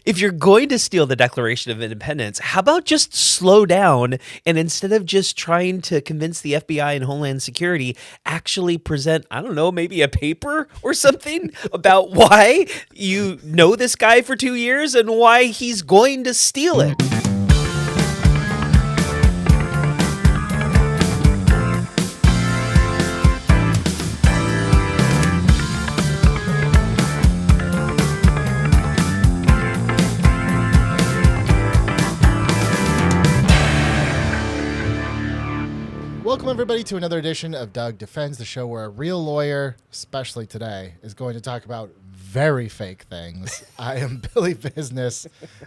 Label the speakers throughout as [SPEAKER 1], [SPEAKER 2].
[SPEAKER 1] if you're going to steal the Declaration of Independence, how about just slow down and instead of just trying to convince the FBI and Homeland Security, actually present, I don't know, maybe a paper or something about why you know this guy for 2 years and why he's going to steal it.
[SPEAKER 2] Welcome, everybody, to another edition of Doug Defends, the show where a real lawyer, especially today, is going to talk about very fake things. I am Billy Business,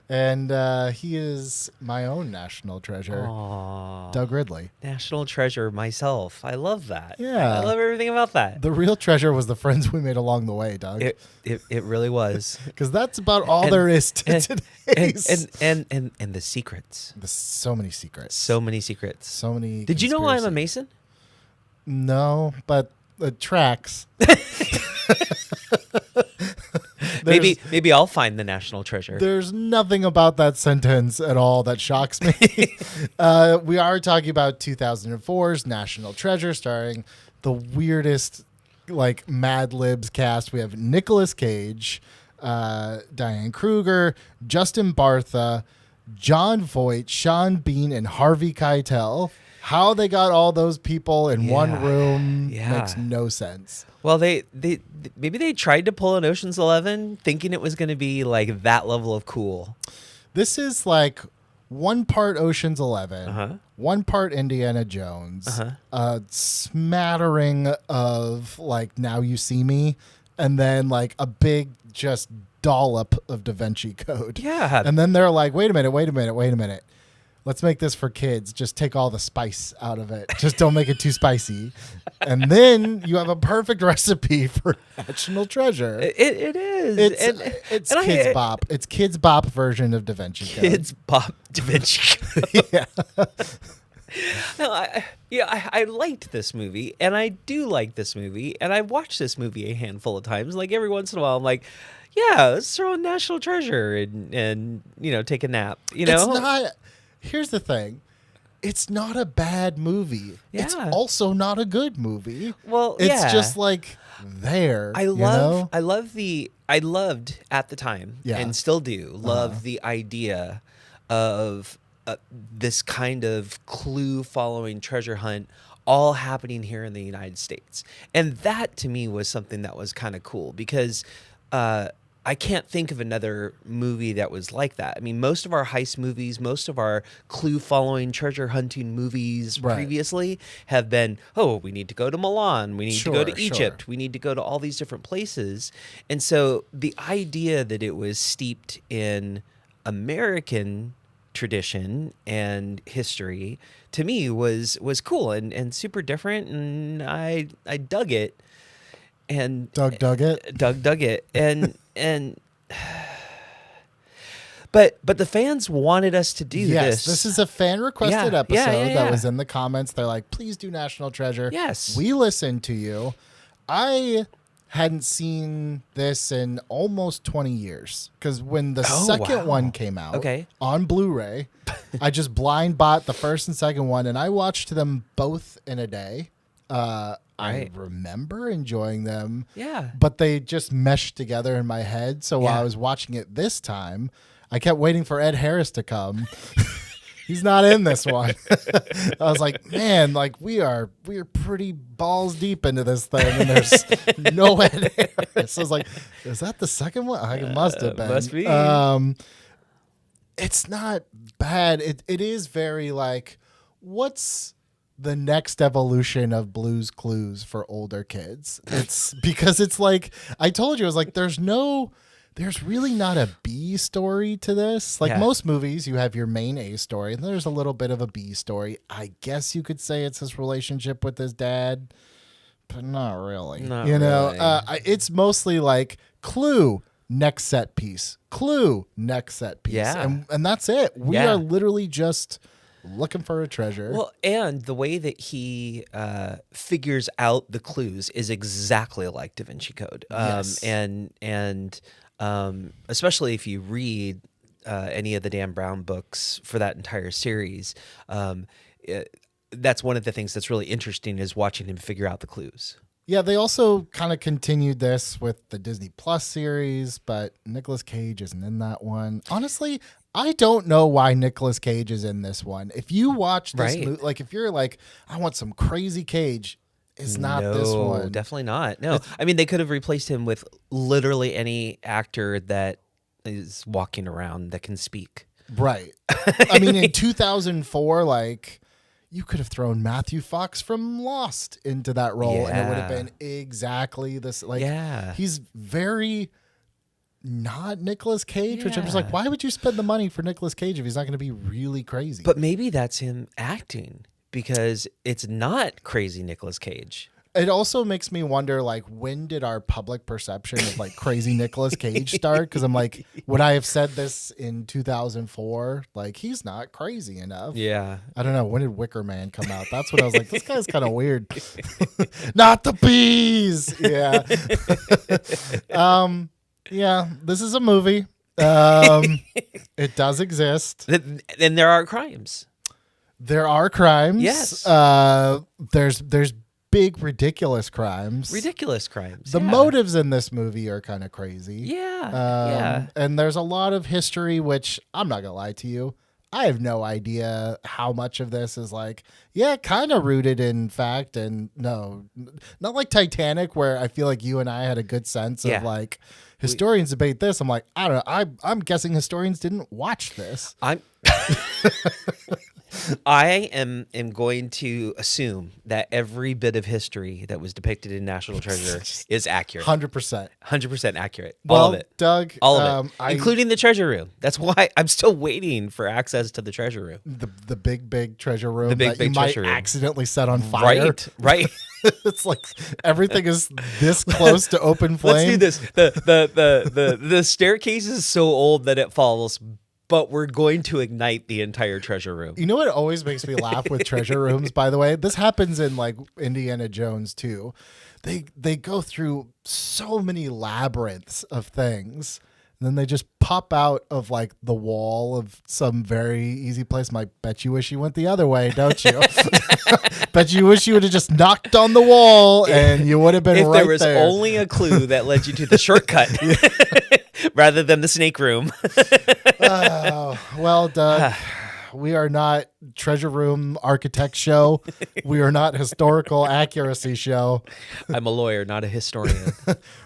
[SPEAKER 2] and he is my own national treasure,
[SPEAKER 1] Aww.
[SPEAKER 2] Doug Ridley.
[SPEAKER 1] National treasure myself. I love that.
[SPEAKER 2] Yeah.
[SPEAKER 1] I love everything about that.
[SPEAKER 2] The real treasure was the friends we made along the way, Doug.
[SPEAKER 1] It really was.
[SPEAKER 2] Because that's about all there is to today's.
[SPEAKER 1] And the secrets.
[SPEAKER 2] So many secrets.
[SPEAKER 1] So many secrets.
[SPEAKER 2] So many.
[SPEAKER 1] Did you know I'm a
[SPEAKER 2] conspiracies.
[SPEAKER 1] Mason?
[SPEAKER 2] No, but it tracks.
[SPEAKER 1] Maybe I'll find the national treasure.
[SPEAKER 2] There's nothing about that sentence at all that shocks me. We are talking about 2004's National Treasure, starring the weirdest, like, Mad Libs cast. We have Nicolas Cage, Diane Kruger, Justin Bartha, John Voight, Sean Bean, and Harvey Keitel. How they got all those people in one room makes no sense.
[SPEAKER 1] Well, they maybe they tried to pull an Ocean's 11 thinking it was going to be like that level of cool.
[SPEAKER 2] This is like one part Ocean's 11, one part Indiana Jones, a smattering of like Now You See Me, and then like a big just dollop of Da Vinci Code.
[SPEAKER 1] Yeah.
[SPEAKER 2] And then they're like, wait a minute. Let's make this for kids. Just take all the spice out of it. Just don't make it too spicy. And then you have a perfect recipe for National Treasure.
[SPEAKER 1] It is.
[SPEAKER 2] It's Kids Bop. It's Kids Bop version of Da Vinci Code.
[SPEAKER 1] Kids Bop Da Vinci Code.
[SPEAKER 2] Yeah.
[SPEAKER 1] No, I liked this movie, and I do like this movie, and I've watched this movie a handful of times. Like every once in a while, I'm like, yeah, let's throw in National Treasure and take a nap.
[SPEAKER 2] It's not. Here's the thing. It's not a bad movie.
[SPEAKER 1] Yeah.
[SPEAKER 2] It's also not a good movie.
[SPEAKER 1] Well,
[SPEAKER 2] it's just like there.
[SPEAKER 1] I loved at the time and still do love the idea of this kind of clue following treasure hunt all happening here in the United States. And that to me was something that was kind of cool because I can't think of another movie that was like that. I mean, most of our heist movies, most of our clue-following treasure hunting movies previously have been, we need to go to Milan, we need to go to Egypt, we need to go to all these different places. And so the idea that it was steeped in American tradition and history, to me, was cool and super different, and I dug it. And
[SPEAKER 2] Doug dug it.
[SPEAKER 1] But the fans wanted us to do this.
[SPEAKER 2] Yes, this is a fan requested episode that was in the comments. They're like, please do National Treasure.
[SPEAKER 1] Yes.
[SPEAKER 2] We listened to you. I hadn't seen this in almost 20 years because when the second one came out on Blu-ray, I just blind bought the first and second one, and I watched them both in a day. I remember enjoying them.
[SPEAKER 1] Yeah.
[SPEAKER 2] But they just meshed together in my head. So while I was watching it this time, I kept waiting for Ed Harris to come. He's not in this one. I was like, man, like we are pretty balls deep into this thing, and there's no Ed Harris. I was like, is that the second one? It must have been.
[SPEAKER 1] Must be.
[SPEAKER 2] It's not bad. It is very like, what's the next evolution of Blue's Clues for older kids? It's because it's like, I told you, I was like, there's really not a B story to this. Like most movies, you have your main A story, and there's a little bit of a B story. I guess you could say it's his relationship with his dad, but not really. It's mostly like clue, next set piece. Clue, next set piece.
[SPEAKER 1] Yeah.
[SPEAKER 2] And that's it. We are literally just looking for a treasure.
[SPEAKER 1] Well, and the way that he figures out the clues is exactly like Da Vinci Code.
[SPEAKER 2] Yes.
[SPEAKER 1] And especially if you read any of the Dan Brown books for that entire series, that's one of the things that's really interesting is watching him figure out the clues.
[SPEAKER 2] Yeah, they also kind of continued this with the Disney Plus series, but Nicolas Cage isn't in that one. Honestly, I don't know why Nicolas Cage is in this one. If you watch this movie, like if you're like, I want some crazy Cage, it's not this one.
[SPEAKER 1] No, definitely not. No, I mean, they could have replaced him with literally any actor that is walking around that can speak.
[SPEAKER 2] Right. I mean, in 2004, like, you could have thrown Matthew Fox from Lost into that role, and it would have been exactly this. Like, he's very not Nicolas Cage, which I'm just like, why would you spend the money for Nicolas Cage if he's not going to be really crazy?
[SPEAKER 1] But maybe that's him acting because it's not crazy Nicolas Cage.
[SPEAKER 2] It also makes me wonder, like, when did our public perception of like crazy Nicolas Cage start? Because I'm like, would I have said this in 2004? Like, he's not crazy enough.
[SPEAKER 1] Yeah.
[SPEAKER 2] I don't know. When did Wicker Man come out? That's when I was like, this guy's kind of weird. Not the bees. Yeah. Yeah. This is a movie. It does exist.
[SPEAKER 1] And there are crimes.
[SPEAKER 2] There are crimes.
[SPEAKER 1] Yes.
[SPEAKER 2] There's big ridiculous crimes.
[SPEAKER 1] Ridiculous crimes.
[SPEAKER 2] The motives in this movie are kind of crazy.
[SPEAKER 1] Yeah.
[SPEAKER 2] And there's a lot of history, which I'm not gonna lie to you, I have no idea how much of this is like, kind of rooted in fact, and no, not like Titanic, where I feel like you and I had a good sense of like historians debate this. I'm like, I don't know. I'm guessing historians didn't watch this.
[SPEAKER 1] I am going to assume that every bit of history that was depicted in National Treasure is accurate.
[SPEAKER 2] 100%.
[SPEAKER 1] 100% accurate.
[SPEAKER 2] Well,
[SPEAKER 1] all of it.
[SPEAKER 2] Doug.
[SPEAKER 1] All of it. Including the treasure room. That's why I'm still waiting for access to the treasure room.
[SPEAKER 2] The big treasure room
[SPEAKER 1] that you might
[SPEAKER 2] accidentally set on fire.
[SPEAKER 1] Right.
[SPEAKER 2] It's like everything is this close to open flame.
[SPEAKER 1] Let's do this. The staircase is so old that it falls, but we're going to ignite the entire treasure room.
[SPEAKER 2] You know what always makes me laugh with treasure rooms, by the way? This happens in like Indiana Jones too. They go through so many labyrinths of things, and then they just pop out of like the wall of some very easy place. I'm like, bet you wish you went the other way, don't you? Bet you wish you would have just knocked on the wall and you would have been right there.
[SPEAKER 1] If there was only a clue that led you to the shortcut rather than the snake room.
[SPEAKER 2] Well, Doug, we are not treasure room architect show. We are not historical accuracy show.
[SPEAKER 1] I'm a lawyer, not a historian.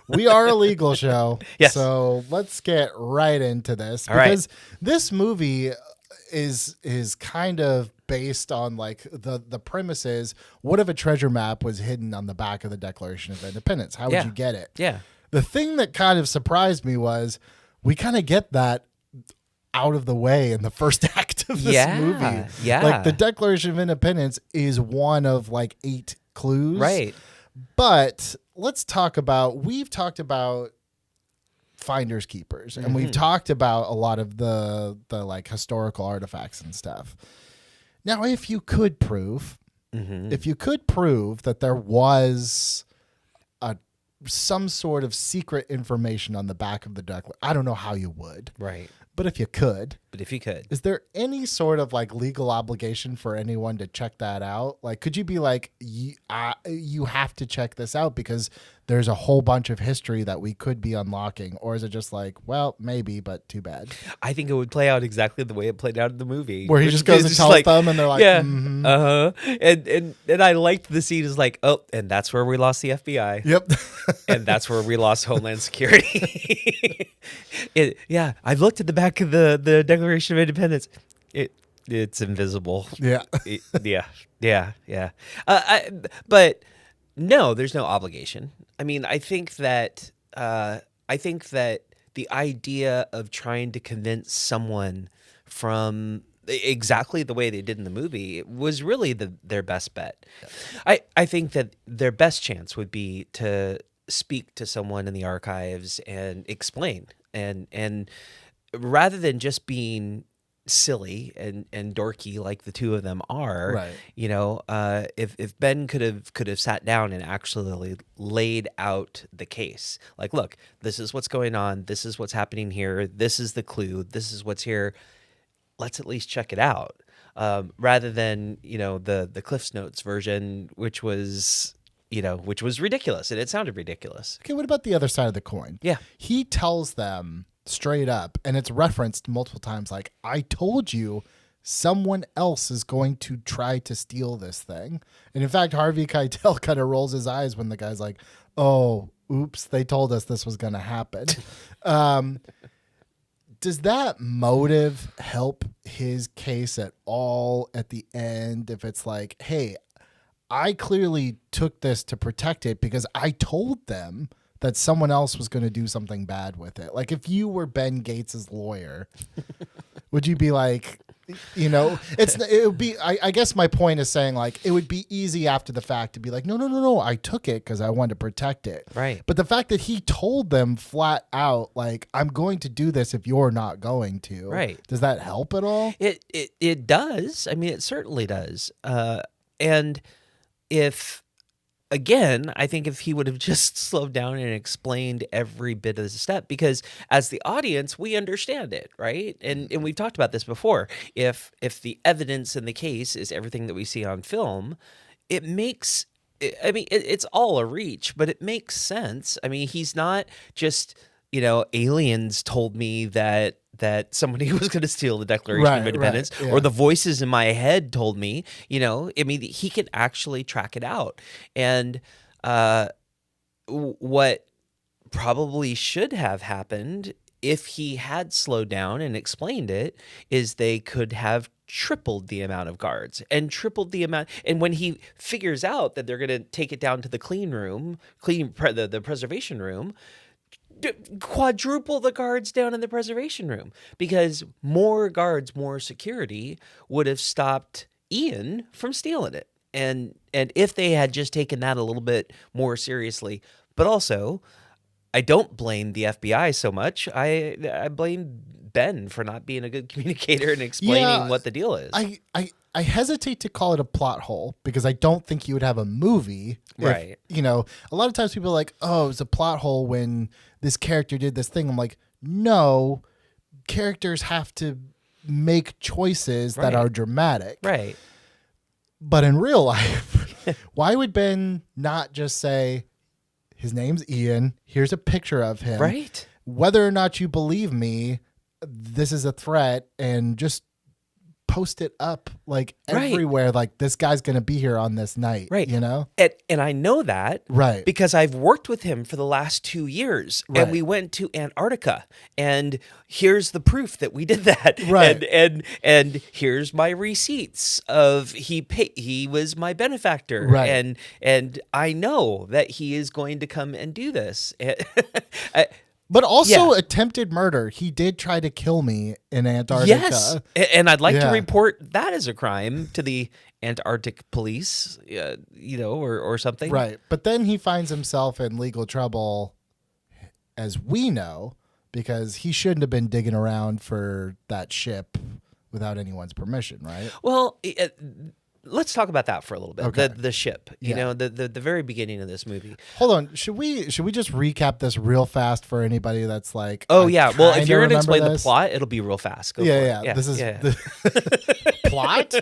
[SPEAKER 2] We are a legal show.
[SPEAKER 1] Yes.
[SPEAKER 2] So let's get right into this.
[SPEAKER 1] All right.
[SPEAKER 2] Because this movie is kind of based on like the premise is, what if a treasure map was hidden on the back of the Declaration of Independence? How would you get it?
[SPEAKER 1] Yeah.
[SPEAKER 2] The thing that kind of surprised me was we kind of get that out of the way in the first act of this movie.
[SPEAKER 1] Yeah.
[SPEAKER 2] Like the Declaration of Independence is one of like 8 clues.
[SPEAKER 1] Right.
[SPEAKER 2] But we've talked about finders keepers, and we've talked about a lot of the like historical artifacts and stuff. Now, if you could prove that there was some sort of secret information on the back of the Declaration, I don't know how you would.
[SPEAKER 1] Right.
[SPEAKER 2] But if you could.
[SPEAKER 1] Is
[SPEAKER 2] there any sort of like legal obligation for anyone to check that out? Like, could you be like, you have to check this out because there's a whole bunch of history that we could be unlocking? Or is it just like, well, maybe, but too bad?
[SPEAKER 1] I think it would play out exactly the way it played out in the movie.
[SPEAKER 2] Where he just goes and tells them and they're like,
[SPEAKER 1] And I liked the scene is like, oh, and that's where we lost the FBI.
[SPEAKER 2] Yep.
[SPEAKER 1] And that's where we lost Homeland Security. I've looked at the back of the Declaration of Independence. It's invisible.
[SPEAKER 2] Yeah.
[SPEAKER 1] But no, there's no obligation. I mean, I think that the idea of trying to convince someone from exactly the way they did in the movie was really their best bet. I think that their best chance would be to speak to someone in the archives and explain, and rather than just being silly and dorky like the two of them are,
[SPEAKER 2] Right.
[SPEAKER 1] you know, if Ben could have sat down and actually laid out the case, like, look, this is what's going on, this is what's happening here, this is the clue, this is what's here, let's at least check it out, rather than, you know, the Cliff's Notes version, which was ridiculous and it sounded ridiculous.
[SPEAKER 2] Okay, what about the other side of the coin?
[SPEAKER 1] Yeah.
[SPEAKER 2] He tells them straight up, and it's referenced multiple times, like, I told you someone else is going to try to steal this thing. And in fact, Harvey Keitel kind of rolls his eyes when the guy's like, oh, oops, they told us this was going to happen. Does that motive help his case at all at the end? If it's like, hey, I clearly took this to protect it because I told them that someone else was going to do something bad with it. Like, if you were Ben Gates's lawyer, would you be like, you know, it would be, I guess my point is saying, like, it would be easy after the fact to be like, no, I took it because I wanted to protect it.
[SPEAKER 1] Right.
[SPEAKER 2] But the fact that he told them flat out, like, I'm going to do this if you're not going to.
[SPEAKER 1] Right.
[SPEAKER 2] Does that help at all?
[SPEAKER 1] It does. I mean, it certainly does. And I think if he would have just slowed down and explained every bit of the step, because as the audience, we understand it, right? And we've talked about this before. If the evidence in the case is everything that we see on film, it makes, I mean, it's all a reach, but it makes sense. I mean, he's not just, you know, aliens told me that somebody was going to steal the Declaration of Independence,
[SPEAKER 2] yeah.
[SPEAKER 1] or the voices in my head told me, you know, I mean, he can actually track it out. And what probably should have happened if he had slowed down and explained it is they could have tripled the amount of guards and tripled the amount. And when he figures out that they're going to take it down to the the preservation room, quadruple the guards down in the preservation room, because more guards, more security would have stopped Ian from stealing it. And if they had just taken that a little bit more seriously, but also I don't blame the FBI so much. I blame Ben for not being a good communicator and explaining what the deal is.
[SPEAKER 2] I hesitate to call it a plot hole because I don't think you would have a movie.
[SPEAKER 1] Right.
[SPEAKER 2] You know, a lot of times people are like, oh, it's a plot hole when this character did this thing. I'm like, no, characters have to make choices that are dramatic.
[SPEAKER 1] Right.
[SPEAKER 2] But in real life, why would Ben not just say, his name's Ian, here's a picture of him.
[SPEAKER 1] Right.
[SPEAKER 2] Whether or not you believe me, this is a threat, and just post it up like everywhere, like this guy's going to be here on this night, you know?
[SPEAKER 1] And I know that because I've worked with him for the last 2 years, and we went to Antarctica, and here's the proof that we did that. And here's my receipts of he was my benefactor. And I know that he is going to come and do this.
[SPEAKER 2] But also attempted murder. He did try to kill me in Antarctica.
[SPEAKER 1] Yes, and I'd like to report that as a crime to the Antarctic police, you know, or something.
[SPEAKER 2] Right. But then he finds himself in legal trouble, as we know, because he shouldn't have been digging around for that ship without anyone's permission, right?
[SPEAKER 1] Well, let's talk about that for a little bit.
[SPEAKER 2] Okay.
[SPEAKER 1] The ship, you know, the very beginning of this movie.
[SPEAKER 2] Hold on, should we just recap this real fast for anybody that's like,
[SPEAKER 1] oh yeah, well, if you're going to explain
[SPEAKER 2] this.
[SPEAKER 1] the plot, it'll be real fast. Go
[SPEAKER 2] Yeah.
[SPEAKER 1] for it.
[SPEAKER 2] This is the plot.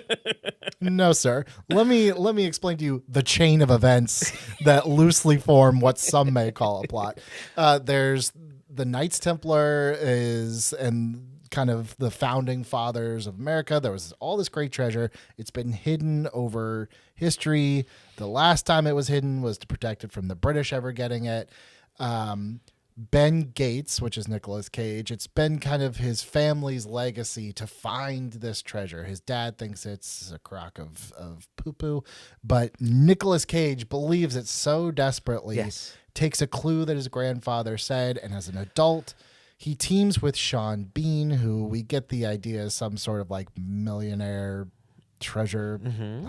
[SPEAKER 2] No, sir. Let me explain to you the chain of events that loosely form what some may call a plot. There's the Knights Templar and kind of the founding fathers of America. There was all this great treasure. It's been hidden over history. The last time it was hidden was to protect it from the British ever getting it. Ben Gates, which is Nicolas Cage, it's been kind of his family's legacy to find this treasure. His dad thinks it's a crock of poo-poo, but Nicolas Cage believes it so desperately, takes a clue that his grandfather said, and as an adult, he teams with Sean Bean, who we get the idea is some sort of like millionaire treasure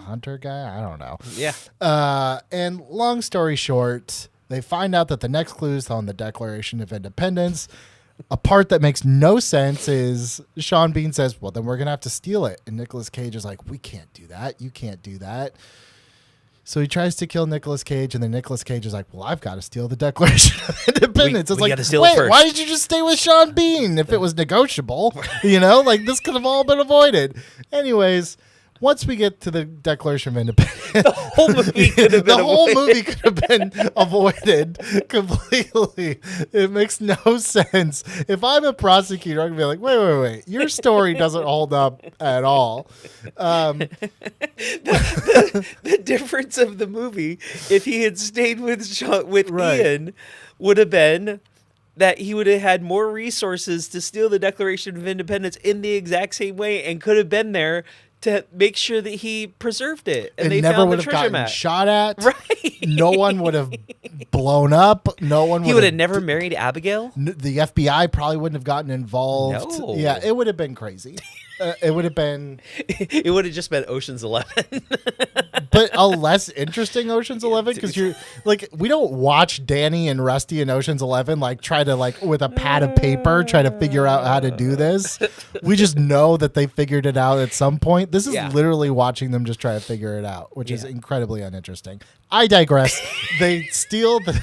[SPEAKER 2] hunter guy. I don't know.
[SPEAKER 1] Yeah.
[SPEAKER 2] And long story short, they find out that the next clue is on the Declaration of Independence. A part that makes no sense is Sean Bean says, well, then we're going to have to steal it. And Nicolas Cage is like, we can't do that. You can't do that. So he tries to kill Nicolas Cage, and then Nicolas Cage is like, well, I've got to steal the Declaration of Independence. It's like, wait, why did you just stay with Sean Bean if it was negotiable? Like, this could have all been avoided. Anyways, once we get to the Declaration of Independence,
[SPEAKER 1] the whole movie could have been
[SPEAKER 2] avoided completely. It makes no sense. If I'm a prosecutor, I'm going to be like, wait. Your story doesn't hold up at all.
[SPEAKER 1] The difference of the movie, if he had stayed with Ian, would have been that he would have had more resources to steal the Declaration of Independence in the exact same way and could have been there to make sure that he preserved it. And they
[SPEAKER 2] never
[SPEAKER 1] found
[SPEAKER 2] would
[SPEAKER 1] the
[SPEAKER 2] have
[SPEAKER 1] treasure
[SPEAKER 2] gotten
[SPEAKER 1] map.
[SPEAKER 2] shot at.
[SPEAKER 1] Right.
[SPEAKER 2] No one would have blown up. No one.
[SPEAKER 1] He would have never married Abigail.
[SPEAKER 2] The FBI probably wouldn't have gotten involved.
[SPEAKER 1] No.
[SPEAKER 2] Yeah, it would have been crazy. It would have been.
[SPEAKER 1] It would have just been Ocean's 11.
[SPEAKER 2] But a less interesting Ocean's 11 because you're like, we don't watch Danny and Rusty in Ocean's 11 like try to like with a pad of paper try to figure out how to do this. We just know that they figured it out at some point. This is literally watching them just try to figure it out, which is incredibly uninteresting. I digress. They steal the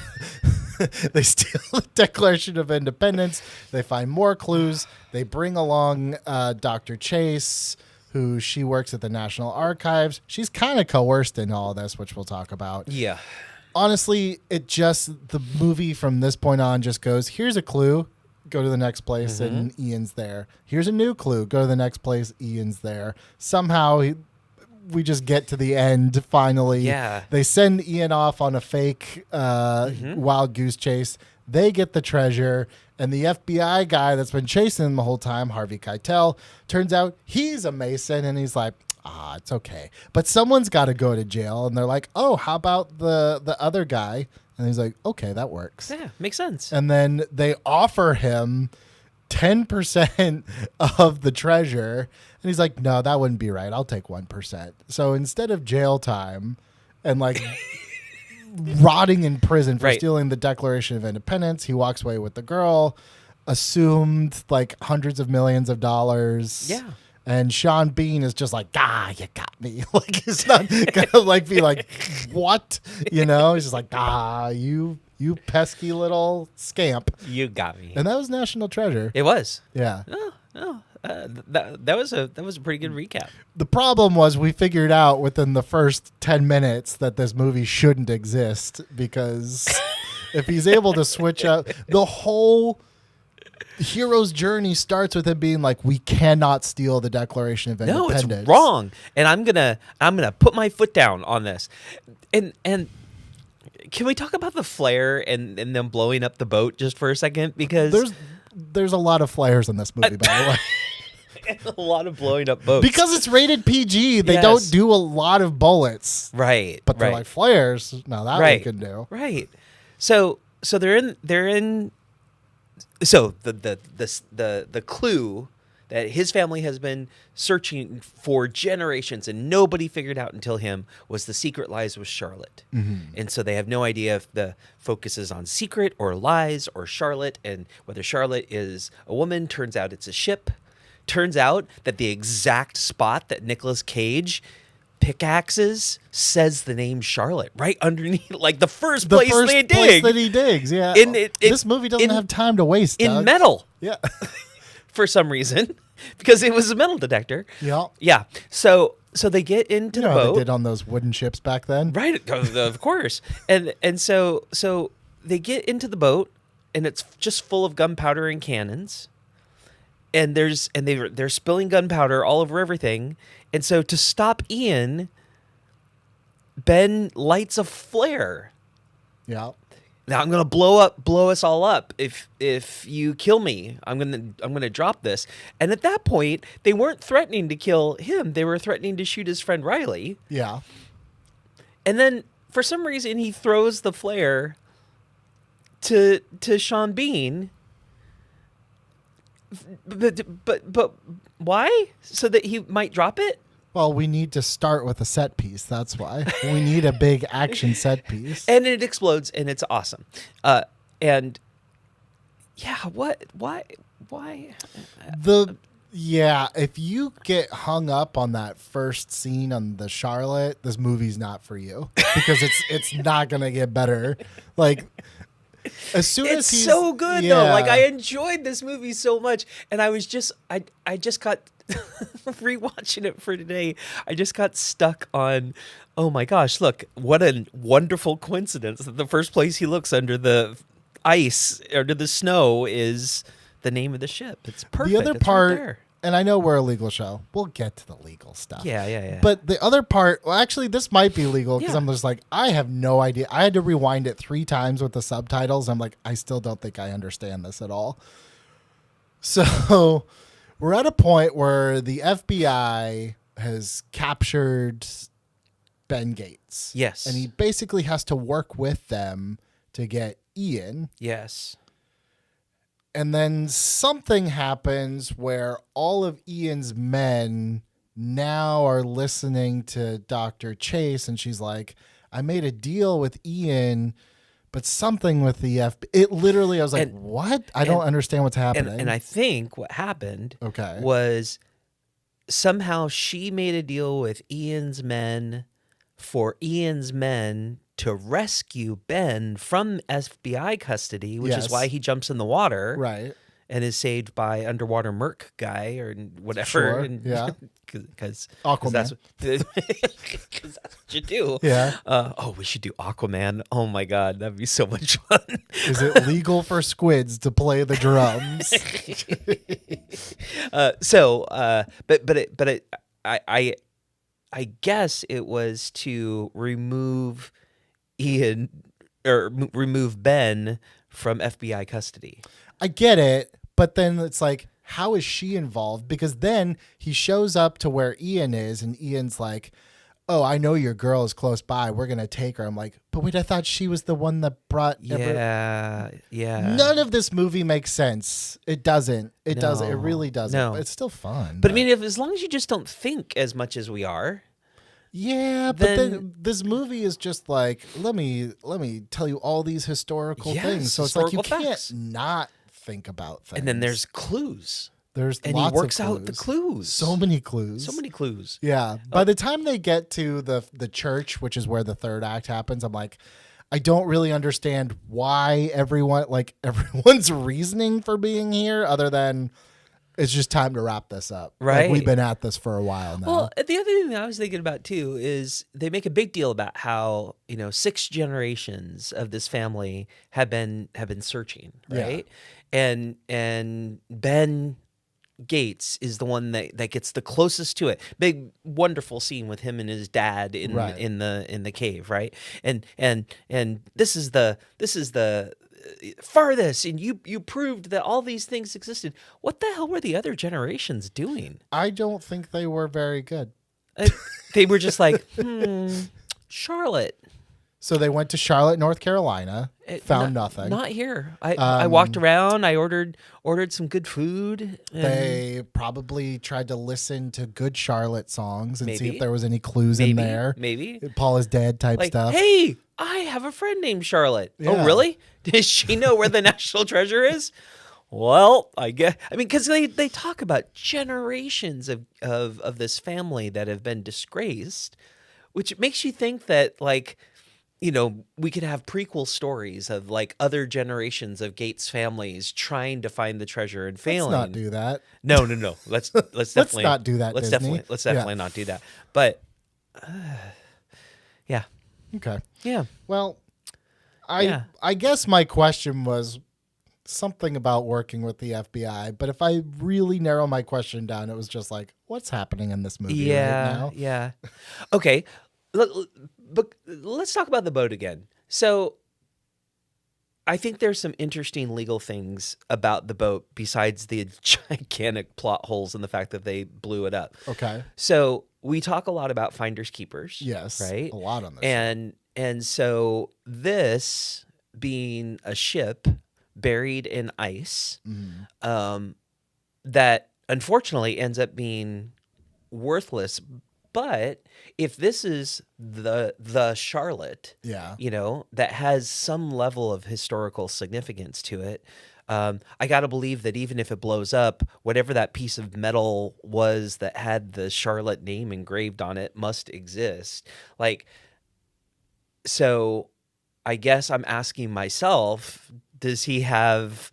[SPEAKER 2] Declaration of Independence. They find more clues. They bring along Dr. Chase, who she works at the National Archives. She's kind of coerced in all this, which we'll talk about.
[SPEAKER 1] Yeah.
[SPEAKER 2] Honestly, the movie from this point on just goes, here's a clue, go to the next place, and Ian's there. Here's a new clue, go to the next place, Ian's there. Somehow we just get to the end finally. Yeah. They send Ian off on a fake wild goose chase. They get the treasure, and the FBI guy that's been chasing them the whole time, Harvey Keitel, turns out he's a Mason, and he's like, it's okay. But someone's got to go to jail, and they're like, oh, how about the other guy? And he's like, okay, that works.
[SPEAKER 1] Yeah, makes sense.
[SPEAKER 2] And then they offer him 10% of the treasure, and he's like, no, that wouldn't be right. I'll take 1%. So instead of jail time and like rotting in prison for stealing the Declaration of Independence, he walks away with the girl, assumed like hundreds of millions of dollars.
[SPEAKER 1] Yeah.
[SPEAKER 2] And Sean Bean is just like, you got me. Like, he's not gonna like be like, what? He's just like, you pesky little scamp.
[SPEAKER 1] You got me.
[SPEAKER 2] And that was National Treasure.
[SPEAKER 1] It was.
[SPEAKER 2] Yeah.
[SPEAKER 1] That was a pretty good recap.
[SPEAKER 2] The problem was we figured out within the first 10 minutes that this movie shouldn't exist because if he's able to switch out, the whole hero's journey starts with him being like, we cannot steal the Declaration of Independence.
[SPEAKER 1] No, it's wrong. And I'm gonna put my foot down on this. And can we talk about the flare and them blowing up the boat just for a second? Because
[SPEAKER 2] there's a lot of flares in this movie, by the way.
[SPEAKER 1] And a lot of blowing up boats.
[SPEAKER 2] Because it's rated PG, they don't do a lot of bullets.
[SPEAKER 1] Right.
[SPEAKER 2] But they're like flares. Now that we can do.
[SPEAKER 1] Right. So they're in so the clue that his family has been searching for generations and nobody figured out until him was the secret lies with Charlotte. And so they have no idea if the focus is on secret or lies or Charlotte, and whether Charlotte is a woman. Turns out it's a ship. Turns out that the exact spot that Nicolas Cage pickaxes says the name Charlotte right underneath, like the first place they dig.
[SPEAKER 2] Place that he digs, yeah. This movie doesn't have time to waste, Doug.
[SPEAKER 1] In metal.
[SPEAKER 2] Yeah.
[SPEAKER 1] For some reason, because it was a metal detector.
[SPEAKER 2] Yeah.
[SPEAKER 1] Yeah. So they get into the boat.
[SPEAKER 2] They did on those wooden ships back then.
[SPEAKER 1] Right. Of course. And so they get into the boat, and it's just full of gunpowder and cannons. And they're spilling gunpowder all over everything. And so to stop Ian, Ben lights a flare.
[SPEAKER 2] Yeah.
[SPEAKER 1] Now I'm gonna blow us all up if you kill me. I'm gonna drop this. And at that point, they weren't threatening to kill him. They were threatening to shoot his friend Riley.
[SPEAKER 2] Yeah. And
[SPEAKER 1] then for some reason he throws the flare to Sean Bean. But why? So that he might drop it?
[SPEAKER 2] Well, we need to start with a set piece. That's why. We need a big action set piece.
[SPEAKER 1] And it explodes, and it's awesome. And Yeah, what? Why?
[SPEAKER 2] If you get hung up on that first scene on the Charlotte, this movie's not for you because it's not gonna get better. Like as soon as
[SPEAKER 1] It's
[SPEAKER 2] he's
[SPEAKER 1] so good though. Like I enjoyed this movie so much, and I just got rewatching it for today. I just got stuck on. Oh my gosh! Look, what a wonderful coincidence that the first place he looks under the ice, under the snow, is the name of the ship. It's perfect.
[SPEAKER 2] The other
[SPEAKER 1] It's
[SPEAKER 2] part,
[SPEAKER 1] right there.
[SPEAKER 2] and I know we're a legal show. We'll get to the legal stuff.
[SPEAKER 1] Yeah.
[SPEAKER 2] But the other part, well, actually, this might be legal because
[SPEAKER 1] Yeah.
[SPEAKER 2] I'm just like, I have no idea. I had to rewind it 3 times with the subtitles. I'm like, I still don't think I understand this at all. So we're at a point where the FBI has captured Ben Gates.
[SPEAKER 1] Yes.
[SPEAKER 2] And he basically has to work with them to get Ian.
[SPEAKER 1] Yes.
[SPEAKER 2] And then something happens where all of Ian's men now are listening to Dr. Chase, and she's like, I made a deal with Ian, but something with the FBI. It literally, I was like, what? I don't understand what's happening.
[SPEAKER 1] And I think what happened
[SPEAKER 2] Okay.
[SPEAKER 1] was somehow she made a deal with Ian's men for Ian's men to rescue Ben from FBI custody, which is why he jumps in the water,
[SPEAKER 2] Right.
[SPEAKER 1] and is saved by underwater Merc guy or whatever.
[SPEAKER 2] Sure,
[SPEAKER 1] and,
[SPEAKER 2] yeah.
[SPEAKER 1] Because
[SPEAKER 2] Aquaman.
[SPEAKER 1] that's what you do.
[SPEAKER 2] Yeah.
[SPEAKER 1] We should do Aquaman. Oh my God, that'd be so much fun.
[SPEAKER 2] Is it legal for squids to play the drums?
[SPEAKER 1] I guess it was to remove Ian or remove Ben from FBI custody.
[SPEAKER 2] I get it, but then it's like, how is she involved? Because then he shows up to where Ian is, and Ian's like, oh, I know your girl is close by. We're going to take her. I'm like, but wait, I thought she was the one that brought...
[SPEAKER 1] Yeah.
[SPEAKER 2] None of this movie makes sense. It doesn't. It doesn't. It really doesn't.
[SPEAKER 1] No.
[SPEAKER 2] It's still fun.
[SPEAKER 1] But I mean, as long as you just don't think as much as we are...
[SPEAKER 2] Yeah, but then this movie is just like, let me tell you all these historical things. So it's like you can't not think about things.
[SPEAKER 1] And then there's clues.
[SPEAKER 2] And
[SPEAKER 1] he works out the clues.
[SPEAKER 2] So many clues. Yeah. By the time they get to the church, which is where the third act happens, I'm like, I don't really understand why everyone's reasoning for being here other than it's just time to wrap this up.
[SPEAKER 1] Right.
[SPEAKER 2] Like, we've been at this for a while now.
[SPEAKER 1] Well, the other thing that I was thinking about too is they make a big deal about how, 6 generations of this family have been searching, right? Yeah. And Ben Gates is the one that gets the closest to it. Big wonderful scene with him and his dad in the cave, right? And this is the farthest, and you proved that all these things existed. What the hell were the other generations doing?
[SPEAKER 2] I don't think they were very good.
[SPEAKER 1] They were just like, Charlotte.
[SPEAKER 2] So they went to Charlotte, North Carolina, found nothing.
[SPEAKER 1] Not here. I walked around. I ordered some good food.
[SPEAKER 2] They probably tried to listen to good Charlotte songs and see if there was any clues in there.
[SPEAKER 1] Maybe.
[SPEAKER 2] Paul is dead type stuff.
[SPEAKER 1] Hey, I have a friend named Charlotte.
[SPEAKER 2] Yeah.
[SPEAKER 1] Oh, really? Does she know where the national treasure is? Well, because they talk about generations of this family that have been disgraced, which makes you think that, we could have prequel stories of other generations of Gates families trying to find the treasure and failing.
[SPEAKER 2] Let's not do that.
[SPEAKER 1] No. Let's definitely
[SPEAKER 2] not do that.
[SPEAKER 1] Let's
[SPEAKER 2] Disney.
[SPEAKER 1] definitely not do that. But yeah.
[SPEAKER 2] Okay.
[SPEAKER 1] Yeah.
[SPEAKER 2] Well, I guess my question was something about working with the FBI, but if I really narrow my question down, it was just like, what's happening in this movie right now?
[SPEAKER 1] Yeah. Okay. But let's talk about the boat again. So I think there's some interesting legal things about the boat besides the gigantic plot holes and the fact that they blew it up.
[SPEAKER 2] Okay.
[SPEAKER 1] So we talk a lot about finders keepers.
[SPEAKER 2] Yes.
[SPEAKER 1] Right?
[SPEAKER 2] A lot on this.
[SPEAKER 1] And so this being a ship buried in ice, that unfortunately ends up being worthless. But if this is the Charlotte, that has some level of historical significance to it, I got to believe that even if it blows up, whatever that piece of metal was that had the Charlotte name engraved on it must exist. Like, so I guess I'm asking myself, does he have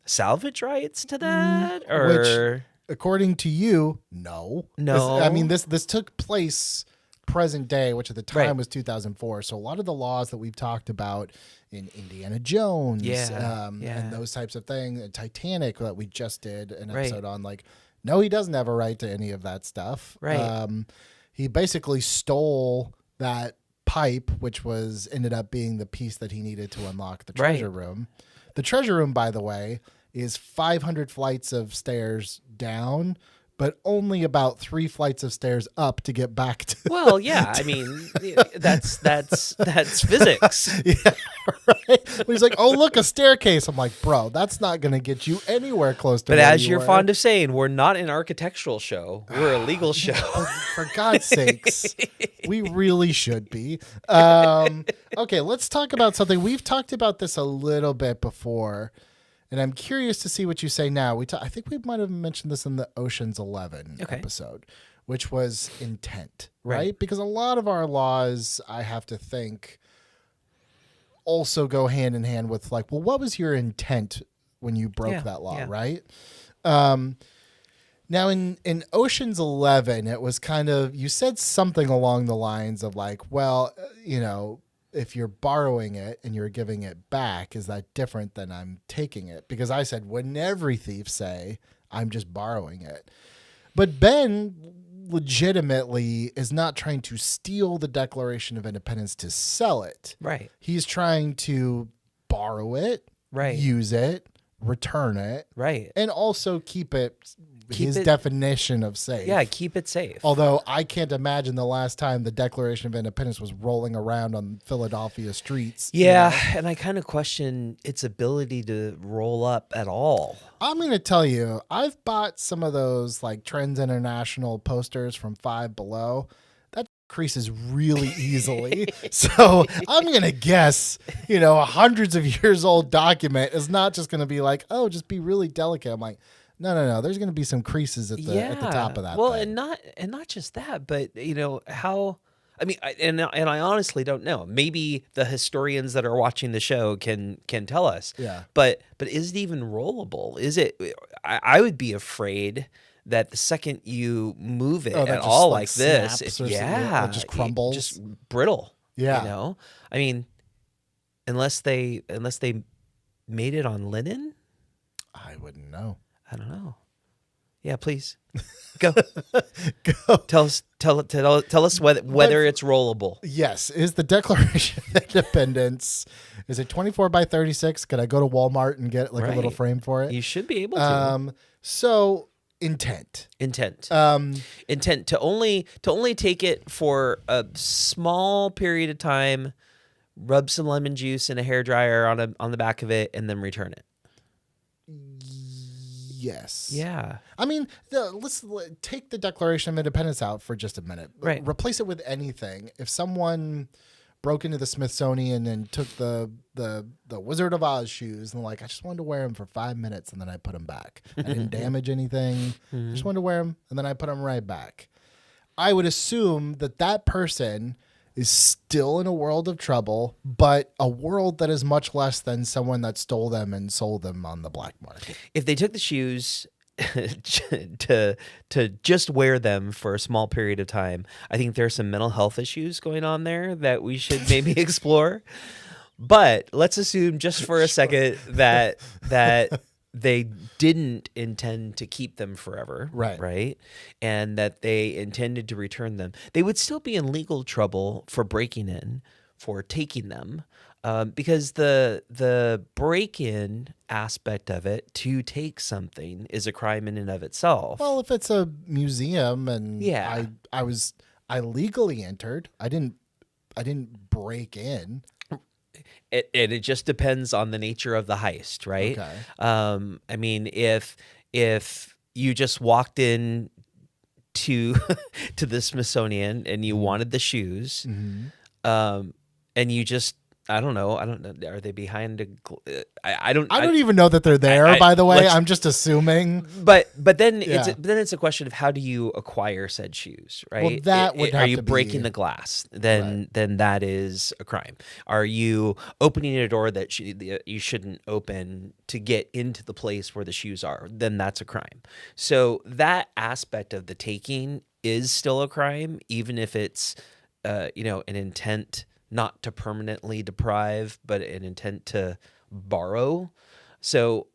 [SPEAKER 1] salvage rights to that?
[SPEAKER 2] Which, according to you, no.
[SPEAKER 1] No.
[SPEAKER 2] I mean, this took place present day, which at the time
[SPEAKER 1] Right.
[SPEAKER 2] was 2004. So a lot of the laws that we've talked about in Indiana Jones and those types of things, and Titanic that we just did an episode on, like, no, he doesn't have a right to any of that stuff.
[SPEAKER 1] Right.
[SPEAKER 2] He basically stole that pipe, which ended up being the piece that he needed to unlock the treasure room. The treasure room, by the way, is 500 flights of stairs down, but only about 3 flights of stairs up to get back to.
[SPEAKER 1] Well, yeah, I mean, that's physics.
[SPEAKER 2] Yeah, right. But he's like, "Oh, look, a staircase." I'm like, "Bro, that's not going to get you anywhere close to."
[SPEAKER 1] But
[SPEAKER 2] where
[SPEAKER 1] as you're
[SPEAKER 2] were.
[SPEAKER 1] fond of saying, we're not an architectural show; we're a legal show.
[SPEAKER 2] For God's sakes, we really should be. Okay, let's talk about something. We've talked about this a little bit before. And I'm curious to see what you say now. I think we might have mentioned this in the Ocean's 11 episode, which was intent, right? Because a lot of our laws, I have to think, also go hand in hand with like, well, what was your intent when you broke that law, right? Now, in Ocean's 11, it was kind of, you said something along the lines of like, well, if you're borrowing it and you're giving it back, is that different than I'm taking it? Because I said, wouldn't every thief say, I'm just borrowing it? But Ben legitimately is not trying to steal the Declaration of Independence to sell it.
[SPEAKER 1] Right.
[SPEAKER 2] He's trying to borrow it, use it, return it, and also keep his definition of safe.
[SPEAKER 1] Yeah, keep it safe.
[SPEAKER 2] Although I can't imagine the last time the Declaration of Independence was rolling around on Philadelphia streets.
[SPEAKER 1] Yeah, and I kind of question its ability to roll up at all.
[SPEAKER 2] I'm going to tell you, I've bought some of those like Trends International posters from Five Below. That creases really easily. So I'm going to guess, a hundreds of years old document is not just going to be like, oh, just be really delicate. I'm like, no. There's going to be some creases at the top of that.
[SPEAKER 1] Well,
[SPEAKER 2] thing.
[SPEAKER 1] and not just that, but how. I mean, I honestly don't know. Maybe the historians that are watching the show can tell us.
[SPEAKER 2] Yeah.
[SPEAKER 1] But is it even rollable? Is it? I would be afraid that the second you move it at all like this, it
[SPEAKER 2] just crumbles,
[SPEAKER 1] just brittle.
[SPEAKER 2] Yeah.
[SPEAKER 1] I mean, unless they made it on linen.
[SPEAKER 2] I wouldn't know.
[SPEAKER 1] I don't know. Yeah, please go.
[SPEAKER 2] Go.
[SPEAKER 1] Tell us whether it's rollable.
[SPEAKER 2] Yes. Is the Declaration of Independence? Is it 24 by 36? Could I go to Walmart and get like a little frame for it?
[SPEAKER 1] You should be able to.
[SPEAKER 2] So intent.
[SPEAKER 1] Intent to only take it for a small period of time, rub some lemon juice in a hairdryer on the back of it, and then return it.
[SPEAKER 2] Yes.
[SPEAKER 1] Yeah.
[SPEAKER 2] I mean, let's take the Declaration of Independence out for just a minute.
[SPEAKER 1] Right.
[SPEAKER 2] Replace it with anything. If someone broke into the Smithsonian and took the Wizard of Oz shoes and like, I just wanted to wear them for 5 minutes and then I put them back. I didn't damage anything. I just wanted to wear them and then I put them right back. I would assume that person is still in a world of trouble, but a world that is much less than someone that stole them and sold them on the black market.
[SPEAKER 1] If they took the shoes to just wear them for a small period of time, I think there's some mental health issues going on there that we should maybe explore. But let's assume just for a second that they didn't intend to keep them forever, right? And that they intended to return them. They would still be in legal trouble for breaking in, for taking them, because the break-in aspect of it, to take something, is a crime in and of itself.
[SPEAKER 2] Well, if it's a museum and I legally entered, I didn't break in.
[SPEAKER 1] It just depends on the nature of the heist, right?
[SPEAKER 2] Okay.
[SPEAKER 1] I mean, if you just walked in to the Smithsonian and you wanted the shoes, and you just I don't know. Are they behind I don't
[SPEAKER 2] even know that they're there, by the way. I'm just assuming.
[SPEAKER 1] But then it's a question of how do you acquire said shoes, right?
[SPEAKER 2] Well, that would have
[SPEAKER 1] are you
[SPEAKER 2] to
[SPEAKER 1] breaking
[SPEAKER 2] be...
[SPEAKER 1] the glass? Then that is a crime. Are you opening a door that you shouldn't open to get into the place where the shoes are? Then that's a crime. So that aspect of the taking is still a crime, even if it's an intent not to permanently deprive, but an intent to borrow. So,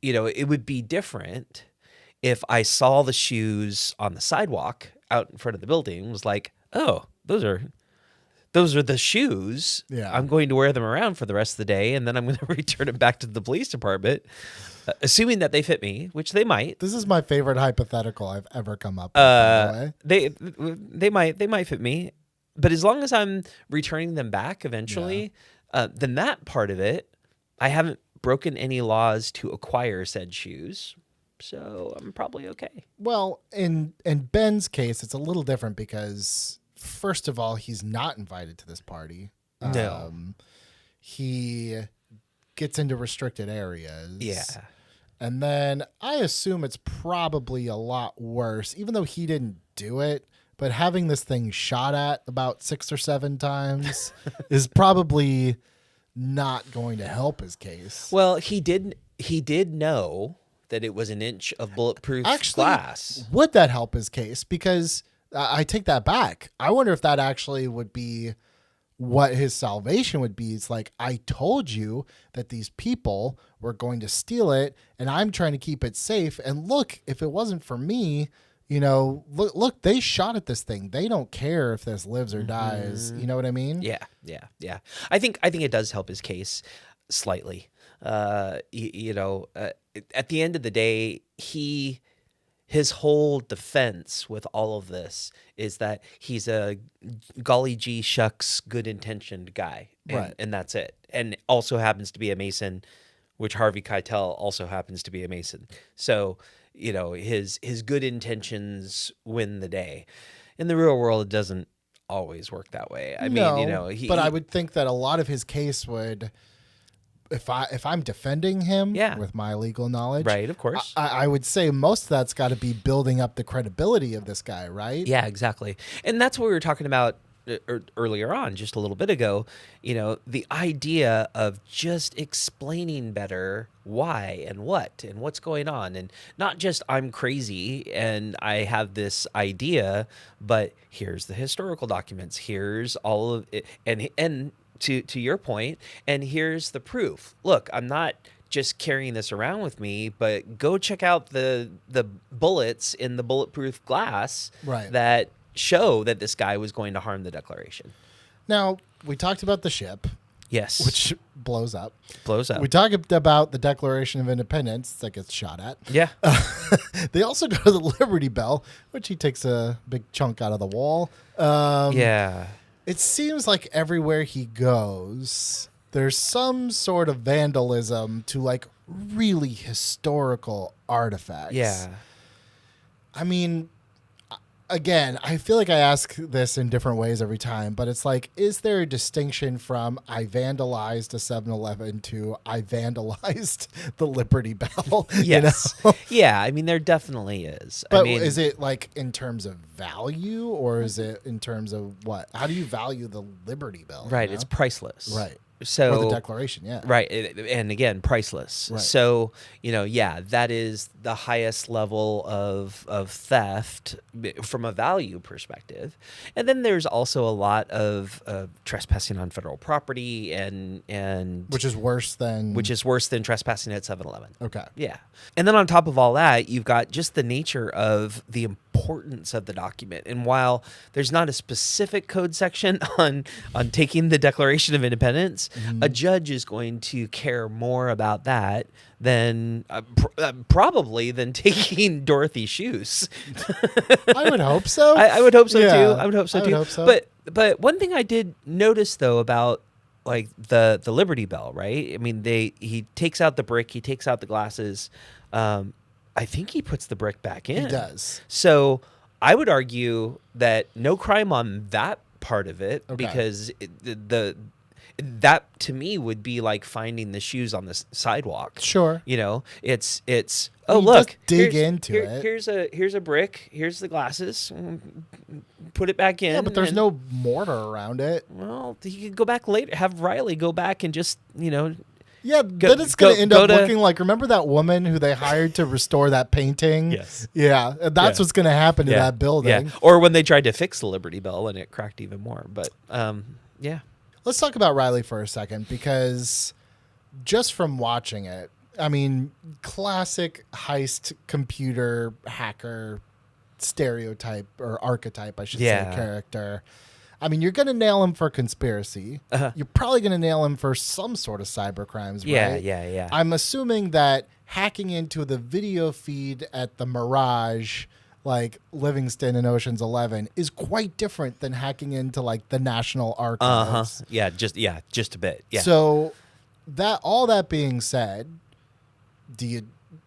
[SPEAKER 1] it would be different if I saw the shoes on the sidewalk out in front of the building and was like, oh, those are the shoes.
[SPEAKER 2] Yeah.
[SPEAKER 1] I'm going to wear them around for the rest of the day, and then I'm going to return them back to the police department, assuming that they fit me, which they might.
[SPEAKER 2] This is my favorite hypothetical I've ever come up with, by the
[SPEAKER 1] way. They might fit me. But as long as I'm returning them back eventually, then that part of it, I haven't broken any laws to acquire said shoes. So I'm probably okay.
[SPEAKER 2] Well, in Ben's case, it's a little different because, first of all, he's not invited to this party.
[SPEAKER 1] No.
[SPEAKER 2] He gets into restricted areas.
[SPEAKER 1] Yeah.
[SPEAKER 2] And then I assume it's probably a lot worse, even though he didn't do it. But having this thing shot at about 6 or 7 times is probably not going to help his case.
[SPEAKER 1] Well, he did know that it was an inch of bulletproof glass.
[SPEAKER 2] Would that help his case? Because I take that back. I wonder if that actually would be what his salvation would be. It's like, I told you that these people were going to steal it, and I'm trying to keep it safe. And look, if it wasn't for me... look, they shot at this thing. They don't care if this lives or dies. You know what I mean?
[SPEAKER 1] Yeah. I think it does help his case slightly. At the end of the day, his whole defense with all of this is that he's a golly gee shucks good intentioned guy, and that's it. And also happens to be a Mason, which Harvey Keitel also happens to be a Mason. So. His good intentions win the day. In the real world, it doesn't always work that way. I mean,
[SPEAKER 2] but I would think that a lot of his case would, if I'm defending him with my legal knowledge,
[SPEAKER 1] right? Of course,
[SPEAKER 2] I would say most of that's got to be building up the credibility of this guy, right?
[SPEAKER 1] Yeah, exactly. And that's what we were talking about earlier on, just a little bit ago. The idea of just explaining better why and what's going on, and not just I'm crazy and I have this idea, but here's the historical documents, here's all of it, and to your point, and here's the proof. Look, I'm not just carrying this around with me, but go check out the bullets in the bulletproof glass that show that this guy was going to harm the Declaration. Now,
[SPEAKER 2] we talked about the ship.
[SPEAKER 1] Yes.
[SPEAKER 2] Which blows up.
[SPEAKER 1] We
[SPEAKER 2] talked about the Declaration of Independence that gets shot at.
[SPEAKER 1] Yeah.
[SPEAKER 2] They also go to the Liberty Bell, which he takes a big chunk out of the wall. It seems like everywhere he goes, there's some sort of vandalism to like really historical artifacts.
[SPEAKER 1] Yeah.
[SPEAKER 2] I mean, again, I feel like I ask this in different ways every time, but it's like, is there a distinction from I vandalized a 7-Eleven to I vandalized the Liberty Bell?
[SPEAKER 1] Yes. Yeah, I mean, there definitely is.
[SPEAKER 2] But is it like in terms of value, or is it in terms of what? How do you value the Liberty Bell?
[SPEAKER 1] Right, it's priceless.
[SPEAKER 2] Right.
[SPEAKER 1] So,
[SPEAKER 2] or the Declaration, yeah.
[SPEAKER 1] Right. And again, priceless.
[SPEAKER 2] Right.
[SPEAKER 1] So, that is the highest level of theft from a value perspective. And then there's also a lot of trespassing on federal property and
[SPEAKER 2] which is worse than
[SPEAKER 1] trespassing at 7-Eleven.
[SPEAKER 2] Okay.
[SPEAKER 1] Yeah. And then on top of all that, you've got just the nature of the importance of the document. And while there's not a specific code section on taking the Declaration of Independence, a judge is going to care more about that than probably than taking Dorothy's shoes.
[SPEAKER 2] I would hope so.
[SPEAKER 1] I would hope so too. I would hope
[SPEAKER 2] so.
[SPEAKER 1] But one thing I did notice though about like the Liberty Bell, right? I mean, he takes out the brick, he takes out the glasses. I think he puts the brick back in.
[SPEAKER 2] He does.
[SPEAKER 1] So I would argue that no crime on that part of it, because that to me would be like finding the shoes on the sidewalk.
[SPEAKER 2] Sure.
[SPEAKER 1] It's
[SPEAKER 2] You
[SPEAKER 1] look,
[SPEAKER 2] just dig into it.
[SPEAKER 1] Here's a brick. Here's the glasses. Put it back in.
[SPEAKER 2] Yeah, but there's no mortar around it.
[SPEAKER 1] Well, you could go back later. Have Riley go back and just
[SPEAKER 2] Yeah, then it's going to end up looking like, remember that woman who they hired to restore that painting?
[SPEAKER 1] Yes.
[SPEAKER 2] Yeah, that's what's going to happen to that building.
[SPEAKER 1] Yeah. Or when they tried to fix the Liberty Bell and it cracked even more. But yeah.
[SPEAKER 2] Let's talk about Riley for a second, because just from watching it, I mean, classic heist computer hacker stereotype or archetype, I should say, character. I mean, you're going to nail him for conspiracy. You're probably going to nail him for some sort of cyber crimes, right?
[SPEAKER 1] Yeah.
[SPEAKER 2] I'm assuming that hacking into the video feed at the Mirage, like Livingston and Ocean's 11, is quite different than hacking into like the National Archives.
[SPEAKER 1] Yeah, just a bit. Yeah.
[SPEAKER 2] So all that being said,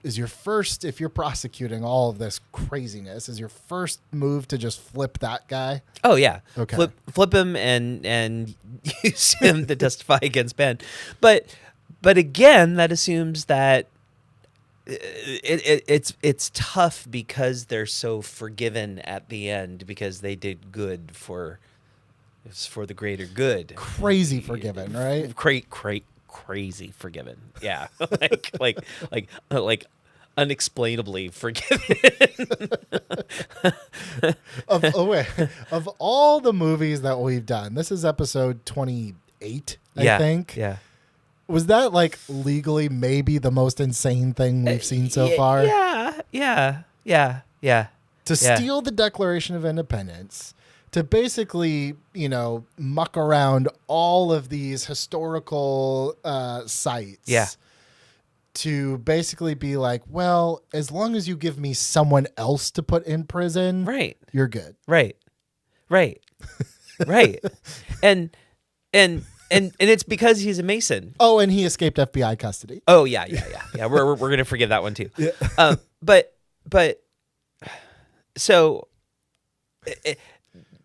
[SPEAKER 2] if you're prosecuting all of this craziness, is your first move to just flip that guy?
[SPEAKER 1] Oh yeah.
[SPEAKER 2] Okay.
[SPEAKER 1] Flip him and use him to testify against Ben. But again, that assumes that it's tough because they're so forgiven at the end because they did good for the greater good.
[SPEAKER 2] Crazy forgiven, right?
[SPEAKER 1] Crazy forgiven. Yeah. like unexplainably forgiven.
[SPEAKER 2] Of all the movies that we've done, this is episode 28, I think.
[SPEAKER 1] Yeah.
[SPEAKER 2] Was that like legally maybe the most insane thing we've seen so far?
[SPEAKER 1] Yeah.
[SPEAKER 2] To steal the Declaration of Independence, to basically, muck around all of these historical sites.
[SPEAKER 1] Yeah.
[SPEAKER 2] To basically be like, well, as long as you give me someone else to put in prison,
[SPEAKER 1] right,
[SPEAKER 2] you're good.
[SPEAKER 1] Right. And it's because he's a Mason.
[SPEAKER 2] Oh, and he escaped FBI custody.
[SPEAKER 1] Oh yeah. We're gonna forget that one too. Yeah. But so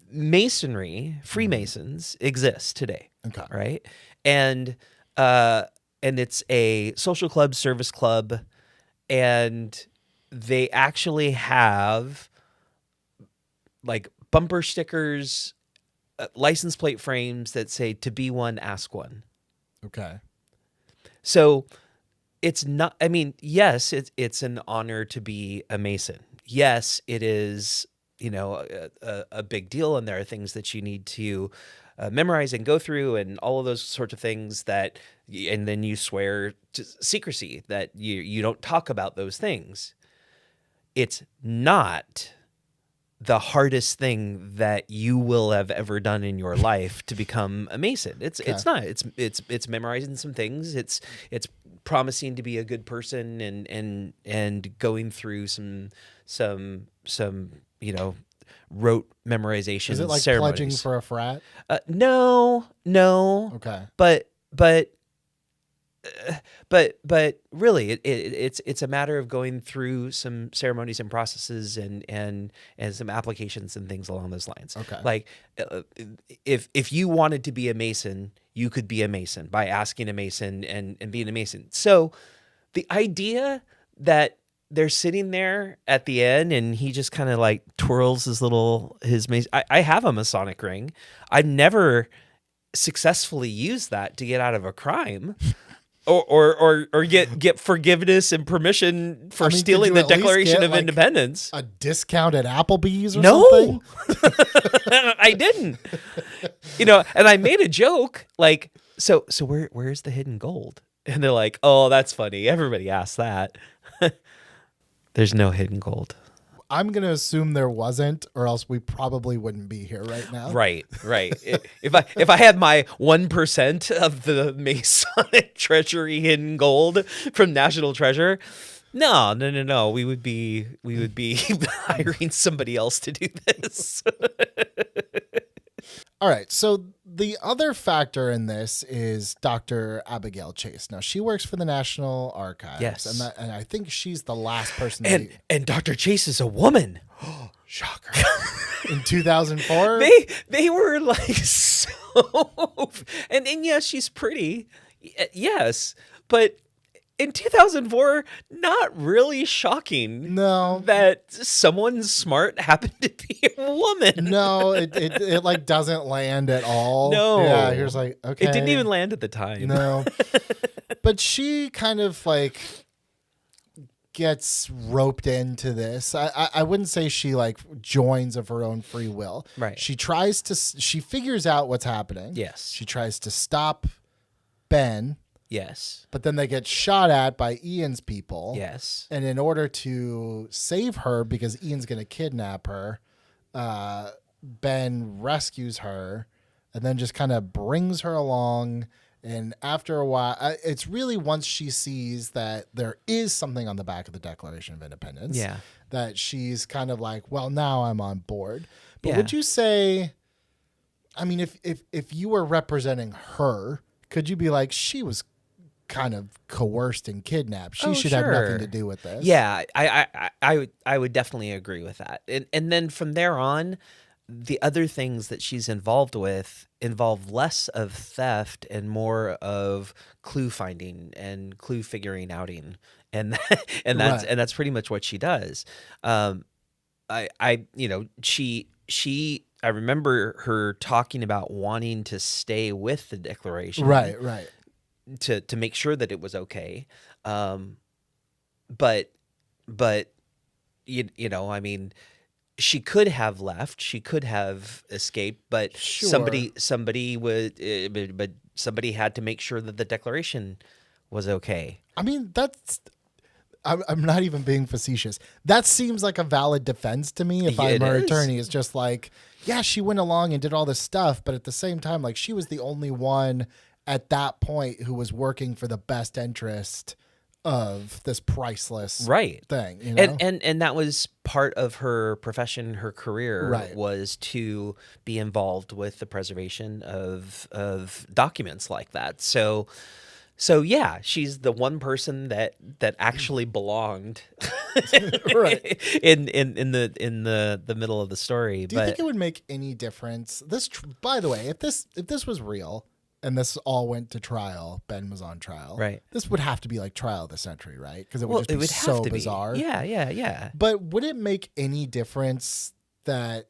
[SPEAKER 1] Masonry, Freemasons exist today.
[SPEAKER 2] Okay.
[SPEAKER 1] Right. And it's a social club, service club, and they actually have like bumper stickers, license plate frames that say "To be one, ask one."
[SPEAKER 2] Okay. So
[SPEAKER 1] it's not. I mean, yes, it's an honor to be a Mason. Yes, it is. A big deal, and there are things that you need to memorize and go through, and all of those sorts of things and then you swear to secrecy that you don't talk about those things. It's not the hardest thing that you will have ever done in your life to become a Mason. It's not. It's memorizing some things. It's promising to be a good person and going through some rote memorization.
[SPEAKER 2] Is it like
[SPEAKER 1] ceremonies.
[SPEAKER 2] Pledging for a frat?
[SPEAKER 1] No.
[SPEAKER 2] Okay.
[SPEAKER 1] But really, it's a matter of going through some ceremonies and processes and some applications and things along those lines.
[SPEAKER 2] Okay.
[SPEAKER 1] Like if you wanted to be a Mason, you could be a Mason by asking a Mason and being a Mason. So the idea that they're sitting there at the end and he just kind of like twirls his Mason. I have a Masonic ring. I've never successfully used that to get out of a crime. Or get forgiveness and permission for stealing the Declaration of Independence.
[SPEAKER 2] A discount at Applebee's or something?
[SPEAKER 1] No, I didn't. And I made a joke like, so where's the hidden gold? And they're like, oh, that's funny. Everybody asks that. There's no hidden gold.
[SPEAKER 2] I'm going to assume there wasn't, or else we probably wouldn't be here right now.
[SPEAKER 1] Right. If I had my 1% of the Masonic treasury hidden gold from National Treasure, no. We would be hiring somebody else to do this.
[SPEAKER 2] All right. So the other factor in this is Dr. Abigail Chase. Now, she works for the National Archives.
[SPEAKER 1] Yes.
[SPEAKER 2] And I think she's the last person.
[SPEAKER 1] And Dr. Chase is a woman.
[SPEAKER 2] Shocker. In 2004?
[SPEAKER 1] They were like So, and yes, she's pretty. Yes, but in 2004, not really shocking.
[SPEAKER 2] No,
[SPEAKER 1] that someone smart happened to be a woman.
[SPEAKER 2] No, it like doesn't land at all.
[SPEAKER 1] No,
[SPEAKER 2] yeah, here's like okay,
[SPEAKER 1] it didn't even land at the time.
[SPEAKER 2] No, but she kind of like gets roped into this. I wouldn't say she like joins of her own free will.
[SPEAKER 1] Right.
[SPEAKER 2] She figures out what's happening.
[SPEAKER 1] Yes.
[SPEAKER 2] She tries to stop Ben.
[SPEAKER 1] Yes.
[SPEAKER 2] But then they get shot at by Ian's people.
[SPEAKER 1] Yes.
[SPEAKER 2] And in order to save her, because Ian's going to kidnap her, Ben rescues her and then just kind of brings her along. And after a while, it's really once she sees that there is something on the back of the Declaration of Independence, that she's kind of like, well, now I'm on board. But would you say, I mean, if you were representing her, could you be like, she was kind of coerced and kidnapped? She should have nothing to do with this.
[SPEAKER 1] Yeah, I would definitely agree with that. And then from there on, the other things that she's involved with involve less of theft and more of clue finding and clue figuring outing, and that's pretty much what she does. I remember her talking about wanting to stay with the Declaration,
[SPEAKER 2] right,
[SPEAKER 1] to make sure that it was okay, but you know, I mean, she could have left, she could have escaped, but somebody had to make sure that the Declaration was okay.
[SPEAKER 2] I mean, I'm not even being facetious. That seems like a valid defense to me. If I'm her attorney, it's just like, yeah, she went along and did all this stuff, but at the same time, like, she was the only one at that point who was working for the best interest of this priceless thing, you know?
[SPEAKER 1] And that was part of her profession, her career, was to be involved with the preservation of documents like that. So yeah, she's the one person that actually belonged in the middle of the story.
[SPEAKER 2] Do you think it would make any difference? By the way, if this was real and this all went to trial, Ben was on trial,
[SPEAKER 1] right?
[SPEAKER 2] This would have to be like trial of the century, right? Because it would just be so bizarre.
[SPEAKER 1] Yeah.
[SPEAKER 2] But would it make any difference that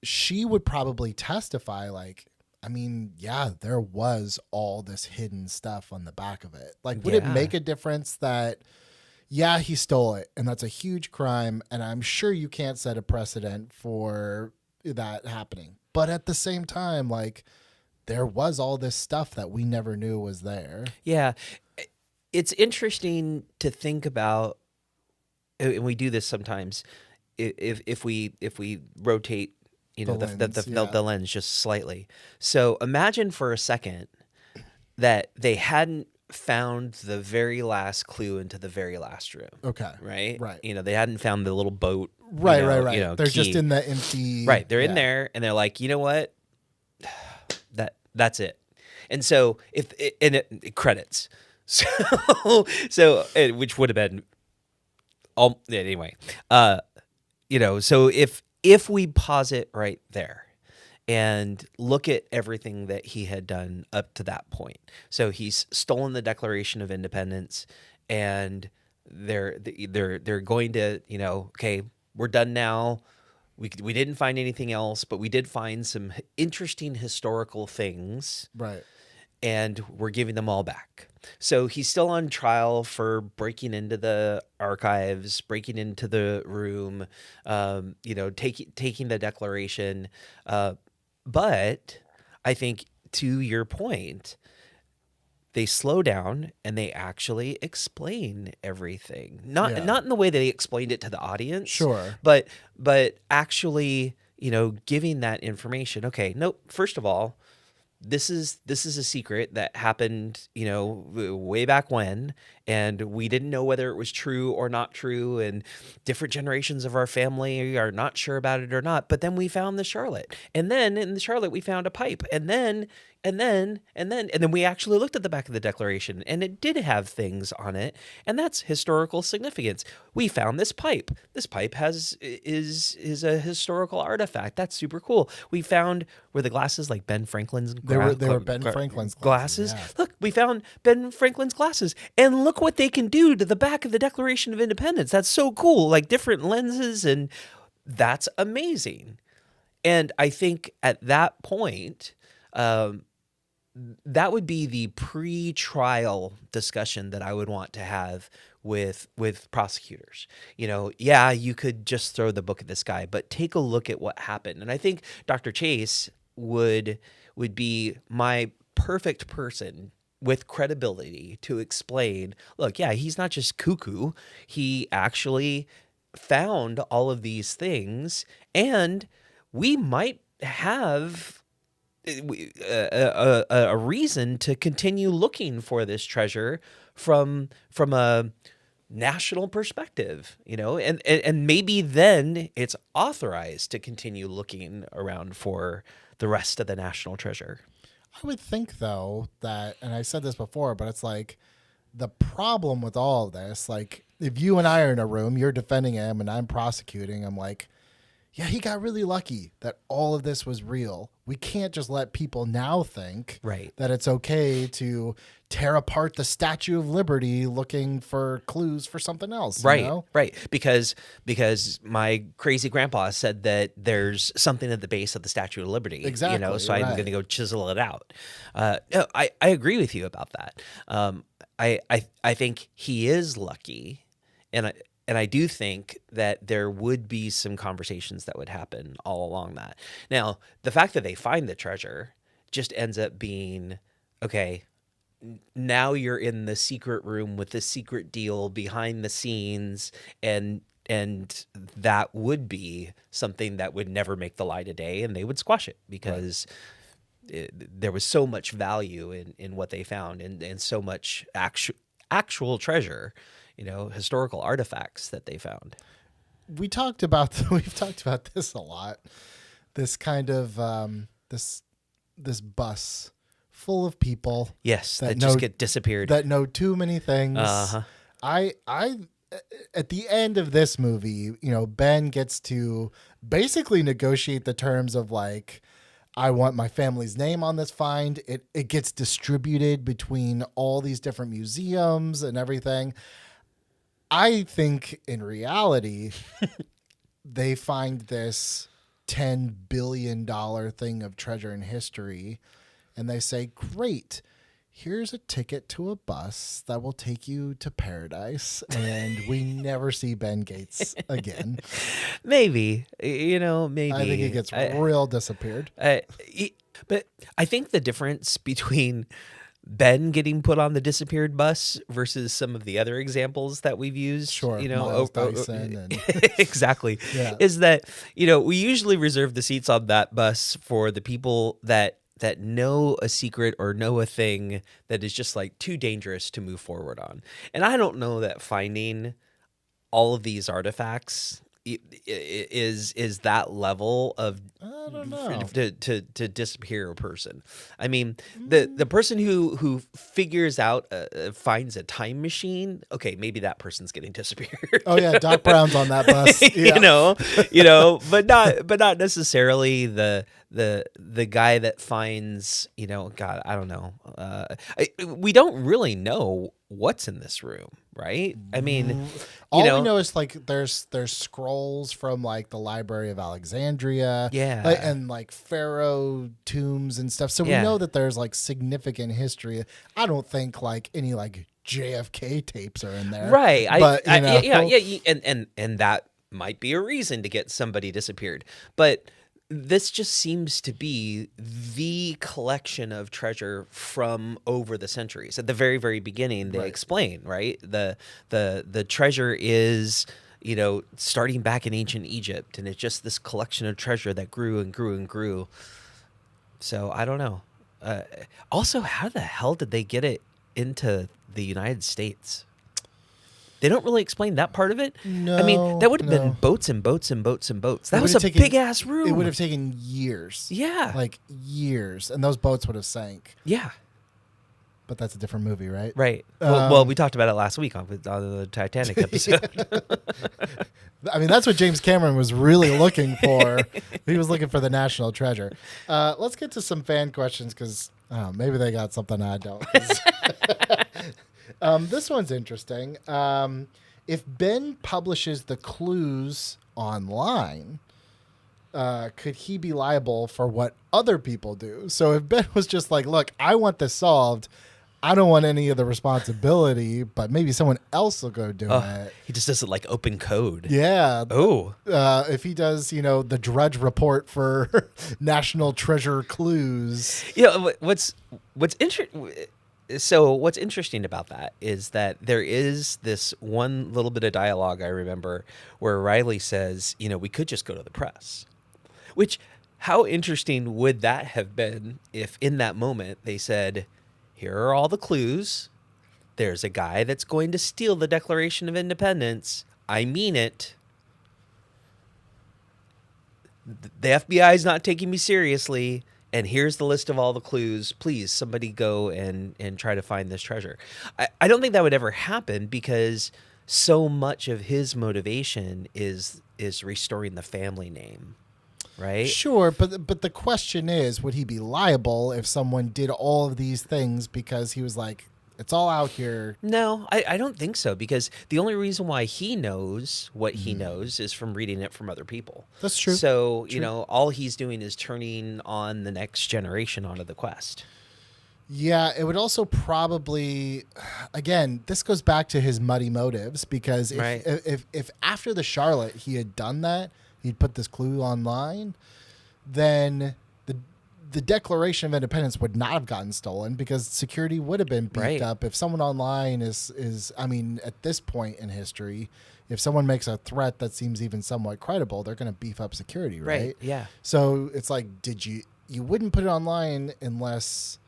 [SPEAKER 2] she would probably testify like, I mean, yeah, there was all this hidden stuff on the back of it. Like, would it make a difference that, yeah, he stole it and that's a huge crime and I'm sure you can't set a precedent for that happening. But at the same time, like, there was all this stuff that we never knew was there.
[SPEAKER 1] Yeah. It's interesting to think about, and we do this sometimes, if we rotate, you know, the lens just slightly. So imagine for a second that they hadn't found the very last clue into the very last room.
[SPEAKER 2] Okay.
[SPEAKER 1] Right?
[SPEAKER 2] Right.
[SPEAKER 1] You know, they hadn't found the little boat.
[SPEAKER 2] Right.
[SPEAKER 1] You know,
[SPEAKER 2] they're
[SPEAKER 1] key.
[SPEAKER 2] just in the empty.
[SPEAKER 1] Right. They're in there and they're like, you know what? That's it. And so it credits. So which would have been all anyway. You know, so if we pause it right there and look at everything that he had done up to that point. So he's stolen the Declaration of Independence and they're going to, you know, okay, we're done now. We didn't find anything else, but we did find some interesting historical things.
[SPEAKER 2] Right.
[SPEAKER 1] And we're giving them all back. So he's still on trial for breaking into the archives, breaking into the room, you know, taking the Declaration. But I think, to your point, they slow down and they actually explain everything. Not in the way they explained it to the audience.
[SPEAKER 2] Sure.
[SPEAKER 1] But actually, you know, giving that information. Okay, no, first of all, this is a secret that happened, way back when, and we didn't know whether it was true or not true, and different generations of our family are not sure about it or not. But then we found the Charlotte, and then in the Charlotte we found a pipe, and then we actually looked at the back of the Declaration, and it did have things on it, and that's historical significance. We found this pipe. This pipe is a historical artifact. That's super cool. We found, were the glasses like Ben Franklin's?
[SPEAKER 2] They were Ben Franklin's glasses.
[SPEAKER 1] Yeah. Look, we found Ben Franklin's glasses, and look what they can do to the back of the Declaration of Independence. That's so cool. Like different lenses, and that's amazing. And I think at that point, that would be the pre-trial discussion that I would want to have with prosecutors. You could just throw the book at this guy, but take a look at what happened. And I think Dr. Chase would be my perfect person with credibility to explain, look, yeah, he's not just cuckoo. He actually found all of these things, and we might have a reason to continue looking for this treasure from a national perspective, and maybe then it's authorized to continue looking around for the rest of the national treasure.
[SPEAKER 2] I would think, though, that, and I said this before, but it's like the problem with all of this, like if you and I are in a room, you're defending him and I'm prosecuting, I'm like, yeah, he got really lucky that all of this was real. We can't just let people now think that it's okay to tear apart the Statue of Liberty looking for clues for something else.
[SPEAKER 1] Right,
[SPEAKER 2] you know?
[SPEAKER 1] Right. Because my crazy grandpa said that there's something at the base of the Statue of Liberty.
[SPEAKER 2] Exactly.
[SPEAKER 1] So I'm going to go chisel it out. No, I agree with you about that. I think he is lucky, and I do think that there would be some conversations that would happen all along that. Now, the fact that they find the treasure just ends up being, okay, now you're in the secret room with the secret deal behind the scenes, and that would be something that would never make the light of day, and they would squash it because there was so much value in what they found, and so much actual treasure. Historical artifacts that they found.
[SPEAKER 2] We've talked about this a lot. This kind of this bus full of people.
[SPEAKER 1] Yes, that just get disappeared.
[SPEAKER 2] That know too many things.
[SPEAKER 1] Uh-huh.
[SPEAKER 2] I at the end of this movie, Ben gets to basically negotiate the terms of like, I want my family's name on this find. It gets distributed between all these different museums and everything. I think in reality, they find this $10 billion thing of treasure in history, and they say, great, here's a ticket to a bus that will take you to paradise, and we never see Ben Gates again.
[SPEAKER 1] Maybe. Maybe.
[SPEAKER 2] I think he gets real disappeared.
[SPEAKER 1] But I think the difference between Ben getting put on the disappeared bus versus some of the other examples that we've used,
[SPEAKER 2] Miles Dyson and
[SPEAKER 1] exactly, is that we usually reserve the seats on that bus for the people that know a secret or know a thing that is just like too dangerous to move forward on. And I don't know that finding all of these artifacts is that level of,
[SPEAKER 2] I don't know,
[SPEAKER 1] to disappear a person. I mean, the person who figures out finds a time machine. Okay, maybe that person's getting disappeared.
[SPEAKER 2] Oh yeah, Doc Brown's on that bus.
[SPEAKER 1] Yeah. but not necessarily the guy that finds. God, I don't know. We don't really know what's in this room, right? I mean,
[SPEAKER 2] all we know is like there's scrolls from like the Library of Alexandria, and like pharaoh tombs and stuff. So we know that there's like significant history. I don't think like any like JFK tapes are in there,
[SPEAKER 1] right?
[SPEAKER 2] But
[SPEAKER 1] and that might be a reason to get somebody disappeared, but this just seems to be the collection of treasure from over the centuries. At the very, very beginning, they explain, right? The treasure is, starting back in ancient Egypt, and it's just this collection of treasure that grew and grew and grew. So I don't know. Also, how the hell did they get it into the United States? They don't really explain that part of it.
[SPEAKER 2] No,
[SPEAKER 1] I mean, that would have been
[SPEAKER 2] no.
[SPEAKER 1] boats and boats and boats and boats. That
[SPEAKER 2] It
[SPEAKER 1] was
[SPEAKER 2] would
[SPEAKER 1] a
[SPEAKER 2] have taken-
[SPEAKER 1] big ass room.
[SPEAKER 2] It would have taken years.
[SPEAKER 1] Yeah.
[SPEAKER 2] Like years. And those boats would have sank.
[SPEAKER 1] Yeah.
[SPEAKER 2] But that's a different movie, right?
[SPEAKER 1] Right. Well, we talked about it last week on the Titanic episode.
[SPEAKER 2] I mean, that's what James Cameron was really looking for. He was looking for the national treasure. Let's get to some fan questions because maybe they got something I don't. This one's interesting. If Ben publishes the clues online, could he be liable for what other people do? So if Ben was just like, look, I want this solved. I don't want any of the responsibility, but maybe someone else will go do it.
[SPEAKER 1] He just does it like open code.
[SPEAKER 2] Yeah.
[SPEAKER 1] Oh.
[SPEAKER 2] If he does, the Drudge report for national treasure clues.
[SPEAKER 1] Yeah. What's interesting? So what's interesting about that is that there is this one little bit of dialogue I remember where Riley says, we could just go to the press. Which, how interesting would that have been if in that moment they said, here are all the clues. There's a guy that's going to steal the Declaration of Independence. I mean it. The FBI is not taking me seriously. And here's the list of all the clues. Please, somebody go and try to find this treasure. I don't think that would ever happen because so much of his motivation is restoring the family name, right?
[SPEAKER 2] Sure, but the question is, would he be liable if someone did all of these things because he was like, it's all out here?
[SPEAKER 1] No, I don't think so, because the only reason why he knows what he knows is from reading it from other people.
[SPEAKER 2] That's true.
[SPEAKER 1] So, all he's doing is turning on the next generation onto the quest.
[SPEAKER 2] Yeah, it would also probably, again, this goes back to his muddy motives, because if after the Charlotte he had done that, he'd put this clue online, then the Declaration of Independence would not have gotten stolen because security would have been beefed up. If someone online is, I mean, at this point in history, if someone makes a threat that seems even somewhat credible, they're going to beef up security, right?
[SPEAKER 1] Yeah.
[SPEAKER 2] So it's like, you wouldn't put it online unless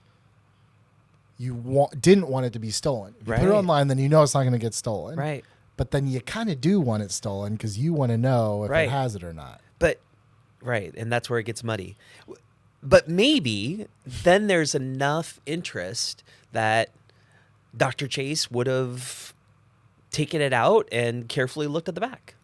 [SPEAKER 2] you didn't want it to be stolen. If you put it online, then it's not going to get stolen.
[SPEAKER 1] Right.
[SPEAKER 2] But then you kind of do want it stolen because you want to know if it has it or not.
[SPEAKER 1] And that's where it gets muddy. But maybe then there's enough interest that Dr. Chase would have taken it out and carefully looked at the back.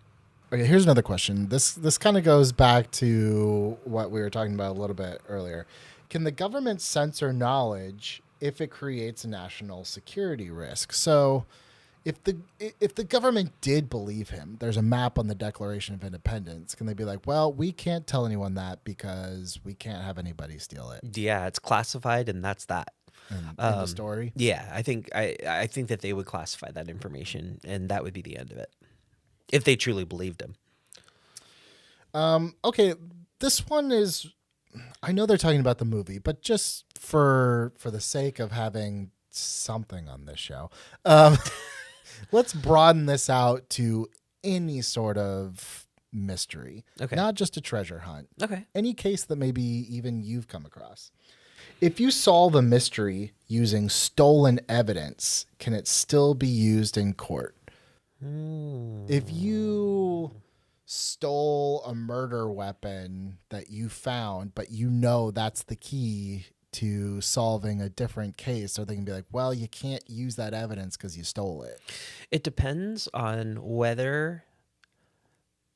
[SPEAKER 2] Okay, here's another question. This kind of goes back to what we were talking about a little bit earlier. Can the government censor knowledge if it creates a national security risk? So if the government did believe him, there's a map on the Declaration of Independence. Can they be like, well, we can't tell anyone that because we can't have anybody steal it?
[SPEAKER 1] Yeah, it's classified, and that's that.
[SPEAKER 2] In the story?
[SPEAKER 1] Yeah, I think that they would classify that information, and that would be the end of it, if they truly believed him.
[SPEAKER 2] Okay, this one is, I know they're talking about the movie, but just for the sake of having something on this show, let's broaden this out to any sort of mystery.
[SPEAKER 1] Okay.
[SPEAKER 2] Not just a treasure hunt.
[SPEAKER 1] Okay.
[SPEAKER 2] Any case that maybe even you've come across. If you solve a mystery using stolen evidence, can it still be used in court? If you stole a murder weapon that you found, but that's the key to solving a different case, or they can be like, well, you can't use that evidence because you stole it.
[SPEAKER 1] It depends on whether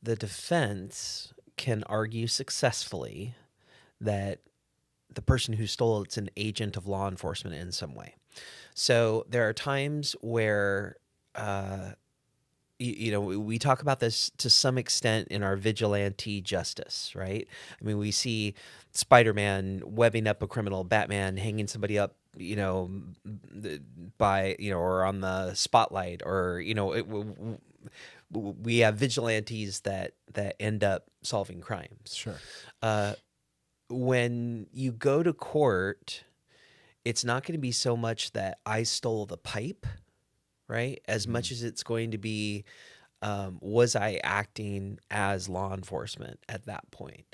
[SPEAKER 1] the defense can argue successfully that the person who stole it's an agent of law enforcement in some way. So there are times where we talk about this to some extent in our vigilante justice, right? I mean, we see Spider-Man webbing up a criminal, Batman hanging somebody up, by, or on the spotlight, or, we have vigilantes that end up solving crimes.
[SPEAKER 2] Sure.
[SPEAKER 1] When you go to court, it's not going to be so much that I stole the pipe, right? As much as it's going to be, was I acting as law enforcement at that point?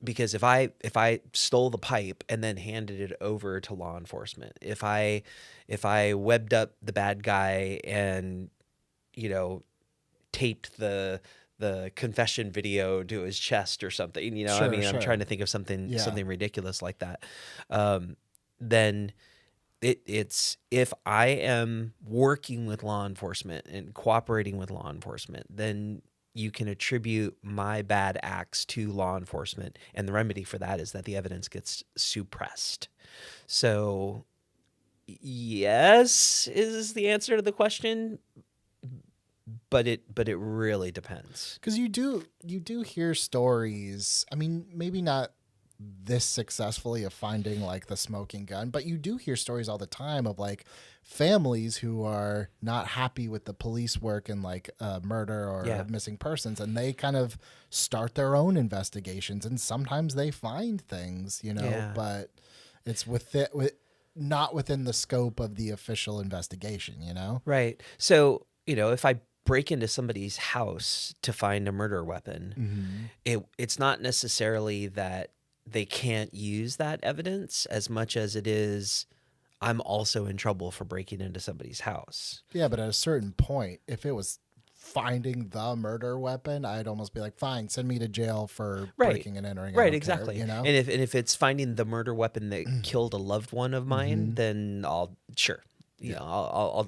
[SPEAKER 1] because if I stole the pipe and then handed it over to law enforcement, if I webbed up the bad guy and, taped the confession video to his chest or something,
[SPEAKER 2] Sure,
[SPEAKER 1] I mean,
[SPEAKER 2] sure.
[SPEAKER 1] I'm trying to think of something
[SPEAKER 2] Yeah.
[SPEAKER 1] something ridiculous like that. Then it's if I am working with law enforcement and cooperating with law enforcement, then you can attribute my bad acts to law enforcement, and the remedy for that is that the evidence gets suppressed. So, yes is the answer to the question, but it really depends.
[SPEAKER 2] Because you do hear stories. I mean, maybe not this successfully of finding like the smoking gun, but you do hear stories all the time of like families who are not happy with the police work in like murder or missing persons, and they kind of start their own investigations, and sometimes they find things, but it's not within the scope of the official investigation,
[SPEAKER 1] Right. So, if I break into somebody's house to find a murder weapon, it's not necessarily that they can't use that evidence as much as it is I'm also in trouble for breaking into somebody's house.
[SPEAKER 2] Yeah, but at a certain point, if it was finding the murder weapon, I'd almost be like, fine, send me to jail for breaking and entering.
[SPEAKER 1] Right, exactly. And if it's finding the murder weapon that killed a loved one of mine, then I'll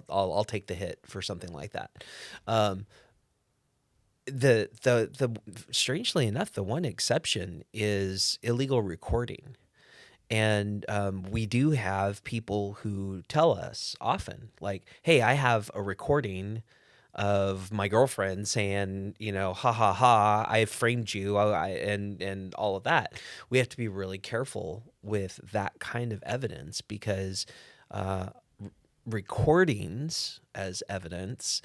[SPEAKER 1] I'll take the hit for something like that. The strangely enough, the one exception is illegal recording. And we do have people who tell us often, like, hey, I have a recording of my girlfriend saying, ha ha ha, I framed you, and all of that. We have to be really careful with that kind of evidence because recordings as evidence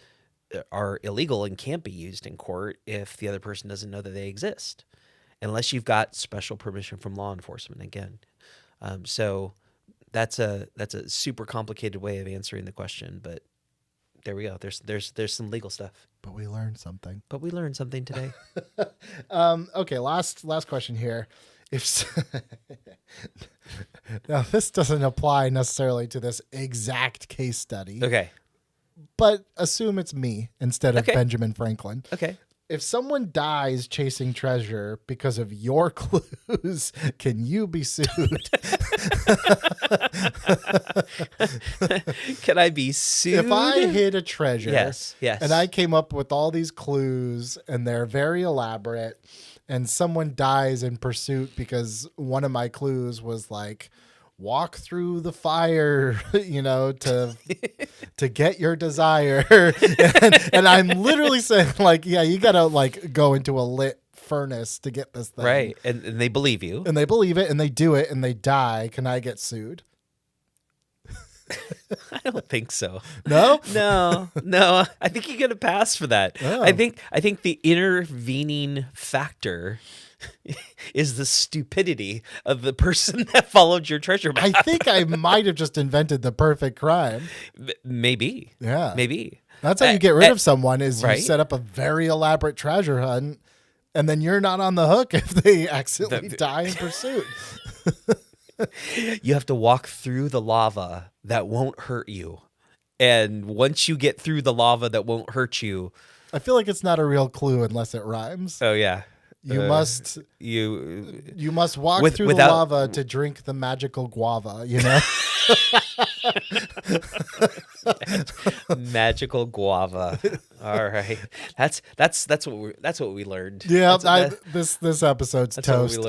[SPEAKER 1] are illegal and can't be used in court if the other person doesn't know that they exist, unless you've got special permission from law enforcement again. So that's a super complicated way of answering the question, but there we go. There's some legal stuff.
[SPEAKER 2] But we learned something.
[SPEAKER 1] Today.
[SPEAKER 2] Okay, last question here. Now this doesn't apply necessarily to this exact case study.
[SPEAKER 1] Okay.
[SPEAKER 2] But assume it's me instead of Benjamin Franklin.
[SPEAKER 1] Okay.
[SPEAKER 2] If someone dies chasing treasure because of your clues, can you be sued?
[SPEAKER 1] Can I be sued?
[SPEAKER 2] If I hid a treasure,
[SPEAKER 1] yes,
[SPEAKER 2] and I came up with all these clues and they're very elaborate, and someone dies in pursuit because one of my clues was like, walk through the fire, to get your desire. and I'm literally saying like, yeah, you got to like go into a lit furnace to get this thing.
[SPEAKER 1] Right. And they believe you.
[SPEAKER 2] And they believe it and they do it and they die. Can I get sued?
[SPEAKER 1] I don't think so.
[SPEAKER 2] No?
[SPEAKER 1] No. I think you get a pass for that.
[SPEAKER 2] Oh.
[SPEAKER 1] I think the intervening factor is the stupidity of the person that followed your treasure map.
[SPEAKER 2] I think I might have just invented the perfect crime.
[SPEAKER 1] Maybe.
[SPEAKER 2] Yeah.
[SPEAKER 1] Maybe.
[SPEAKER 2] That's how you get rid of someone is you
[SPEAKER 1] right?
[SPEAKER 2] set up a very elaborate treasure hunt, and then you're not on the hook if they accidentally die in pursuit.
[SPEAKER 1] You have to walk through the lava that won't hurt you. And once you get through the lava that won't hurt you...
[SPEAKER 2] I feel like it's not a real clue unless it rhymes.
[SPEAKER 1] Oh, yeah.
[SPEAKER 2] You must walk through the lava to drink the magical guava,
[SPEAKER 1] Magical guava. All right. That's what we learned.
[SPEAKER 2] Yeah, this episode's
[SPEAKER 1] that's
[SPEAKER 2] toast.
[SPEAKER 1] What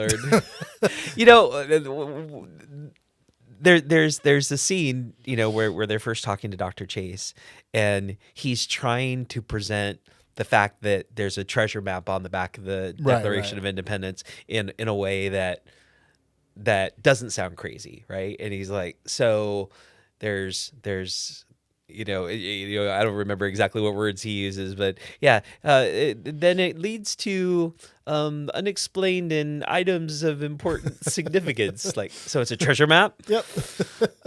[SPEAKER 1] we learned. There's a scene, where they're first talking to Dr. Chase, and he's trying to present the fact that there's a treasure map on the back of the Declaration of Independence in a way that doesn't sound crazy, right? And he's like, so there's I don't remember exactly what words he uses, but yeah, then it leads to unexplained and items of important significance. Like, so it's a treasure map.
[SPEAKER 2] Yep.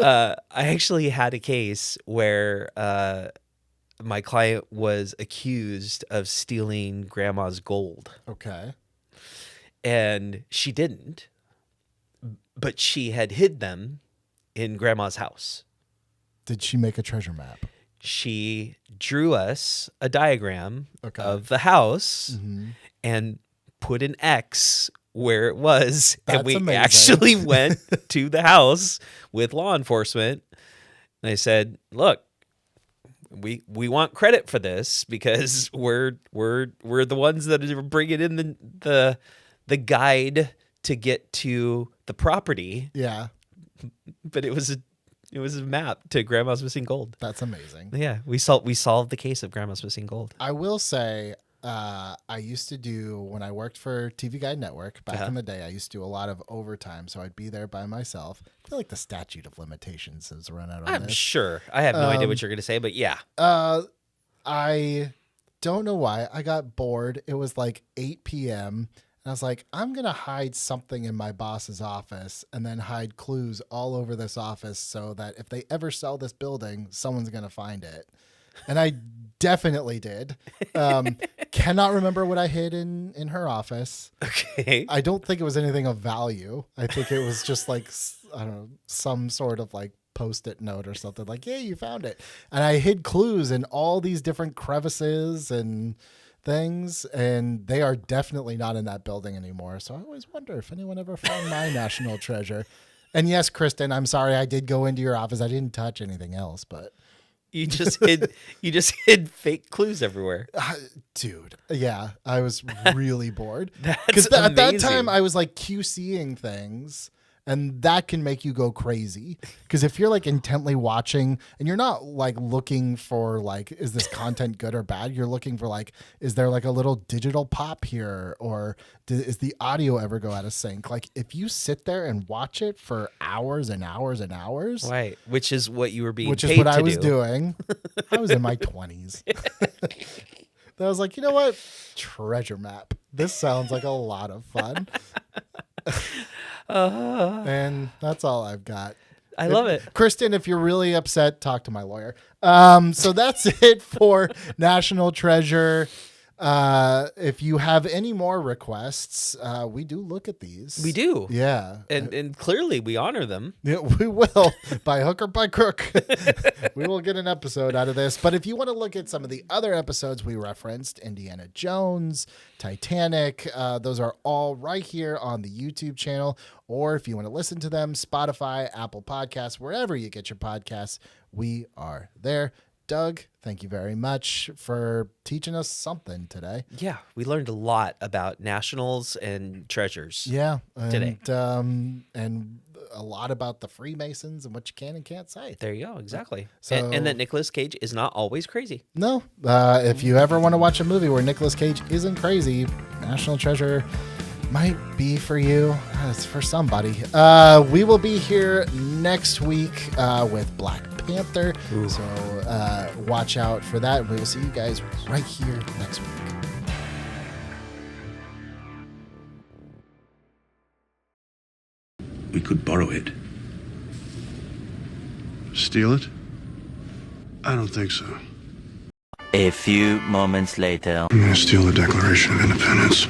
[SPEAKER 1] I actually had a case where my client was accused of stealing grandma's gold.
[SPEAKER 2] Okay.
[SPEAKER 1] And she didn't, but she had hid them in Grandma's house.
[SPEAKER 2] Did she make a treasure map?
[SPEAKER 1] She drew us a diagram of the house and put an X where it was.
[SPEAKER 2] That's
[SPEAKER 1] and we
[SPEAKER 2] amazing.
[SPEAKER 1] actually went to the house with law enforcement. And I said, look, we want credit for this because we're the ones that are bringing in the guide to get to the property.
[SPEAKER 2] Yeah.
[SPEAKER 1] But it was a map to Grandma's Missing Gold.
[SPEAKER 2] That's amazing.
[SPEAKER 1] Yeah, we solved the case of Grandma's Missing Gold.
[SPEAKER 2] I will say, I used to do, when I worked for TV Guide Network back in the day, I used to do a lot of overtime, so I'd be there by myself. I feel like the statute of limitations has run out on
[SPEAKER 1] I'm
[SPEAKER 2] this.
[SPEAKER 1] sure. I have no idea what you're going to say, but yeah.
[SPEAKER 2] I don't know why. I got bored. It was like 8 p.m., and I was like, I'm going to hide something in my boss's office and then hide clues all over this office so that if they ever sell this building, someone's going to find it. And I definitely did. Cannot remember what I hid in her office.
[SPEAKER 1] Okay.
[SPEAKER 2] I don't think it was anything of value. I think it was just like, I don't know, some sort of like Post-it note or something like, yeah, you found it. And I hid clues in all these different crevices and things, and they are definitely not in that building anymore. So I always wonder if anyone ever found my national treasure. And yes, Kristen, I'm sorry I did go into your office. I didn't touch anything else, but
[SPEAKER 1] you just hid fake clues everywhere.
[SPEAKER 2] Dude, yeah, I was really bored.
[SPEAKER 1] Because
[SPEAKER 2] at that time I was like QCing things. And that can make you go crazy. Because if you're like intently watching and you're not like looking for like, is this content good or bad? You're looking for like, is there like a little digital pop here? Or is the audio ever go out of sync? Like if you sit there and watch it for hours and hours and hours.
[SPEAKER 1] Right. Which is what you were being
[SPEAKER 2] Which
[SPEAKER 1] paid
[SPEAKER 2] is what
[SPEAKER 1] to
[SPEAKER 2] I was
[SPEAKER 1] do.
[SPEAKER 2] doing. I was in my 20s. I was like, you know what? Treasure map. This sounds like a lot of fun. And that's all I've got.
[SPEAKER 1] I love it.
[SPEAKER 2] Kristen, if you're really upset, talk to my lawyer. So that's it for National Treasure. If you have any more requests, we do look at these.
[SPEAKER 1] We do.
[SPEAKER 2] Yeah.
[SPEAKER 1] And clearly we honor them.
[SPEAKER 2] Yeah, we will. By hook or by crook. We will get an episode out of this. But if you want to look at some of the other episodes we referenced, Indiana Jones, Titanic, those are all right here on the YouTube channel. Or if you want to listen to them, Spotify, Apple Podcasts, wherever you get your podcasts, we are there. Doug, thank you very much for teaching us something today.
[SPEAKER 1] Yeah, we learned a lot about nationals and treasures.
[SPEAKER 2] Yeah,
[SPEAKER 1] today.
[SPEAKER 2] And a lot about the Freemasons and what you can and can't say.
[SPEAKER 1] There you go, exactly.
[SPEAKER 2] So,
[SPEAKER 1] and that Nicolas Cage is not always crazy.
[SPEAKER 2] No, if you ever want to watch a movie where Nicolas Cage isn't crazy, National Treasure might be for you. It's for somebody. We will be here next week with Black Panther. Ooh. So watch out for that. We will see you guys right here next week.
[SPEAKER 3] We could borrow it.
[SPEAKER 4] Steal it? I don't think so.
[SPEAKER 5] A few moments later.
[SPEAKER 4] I'm gonna steal the Declaration of Independence.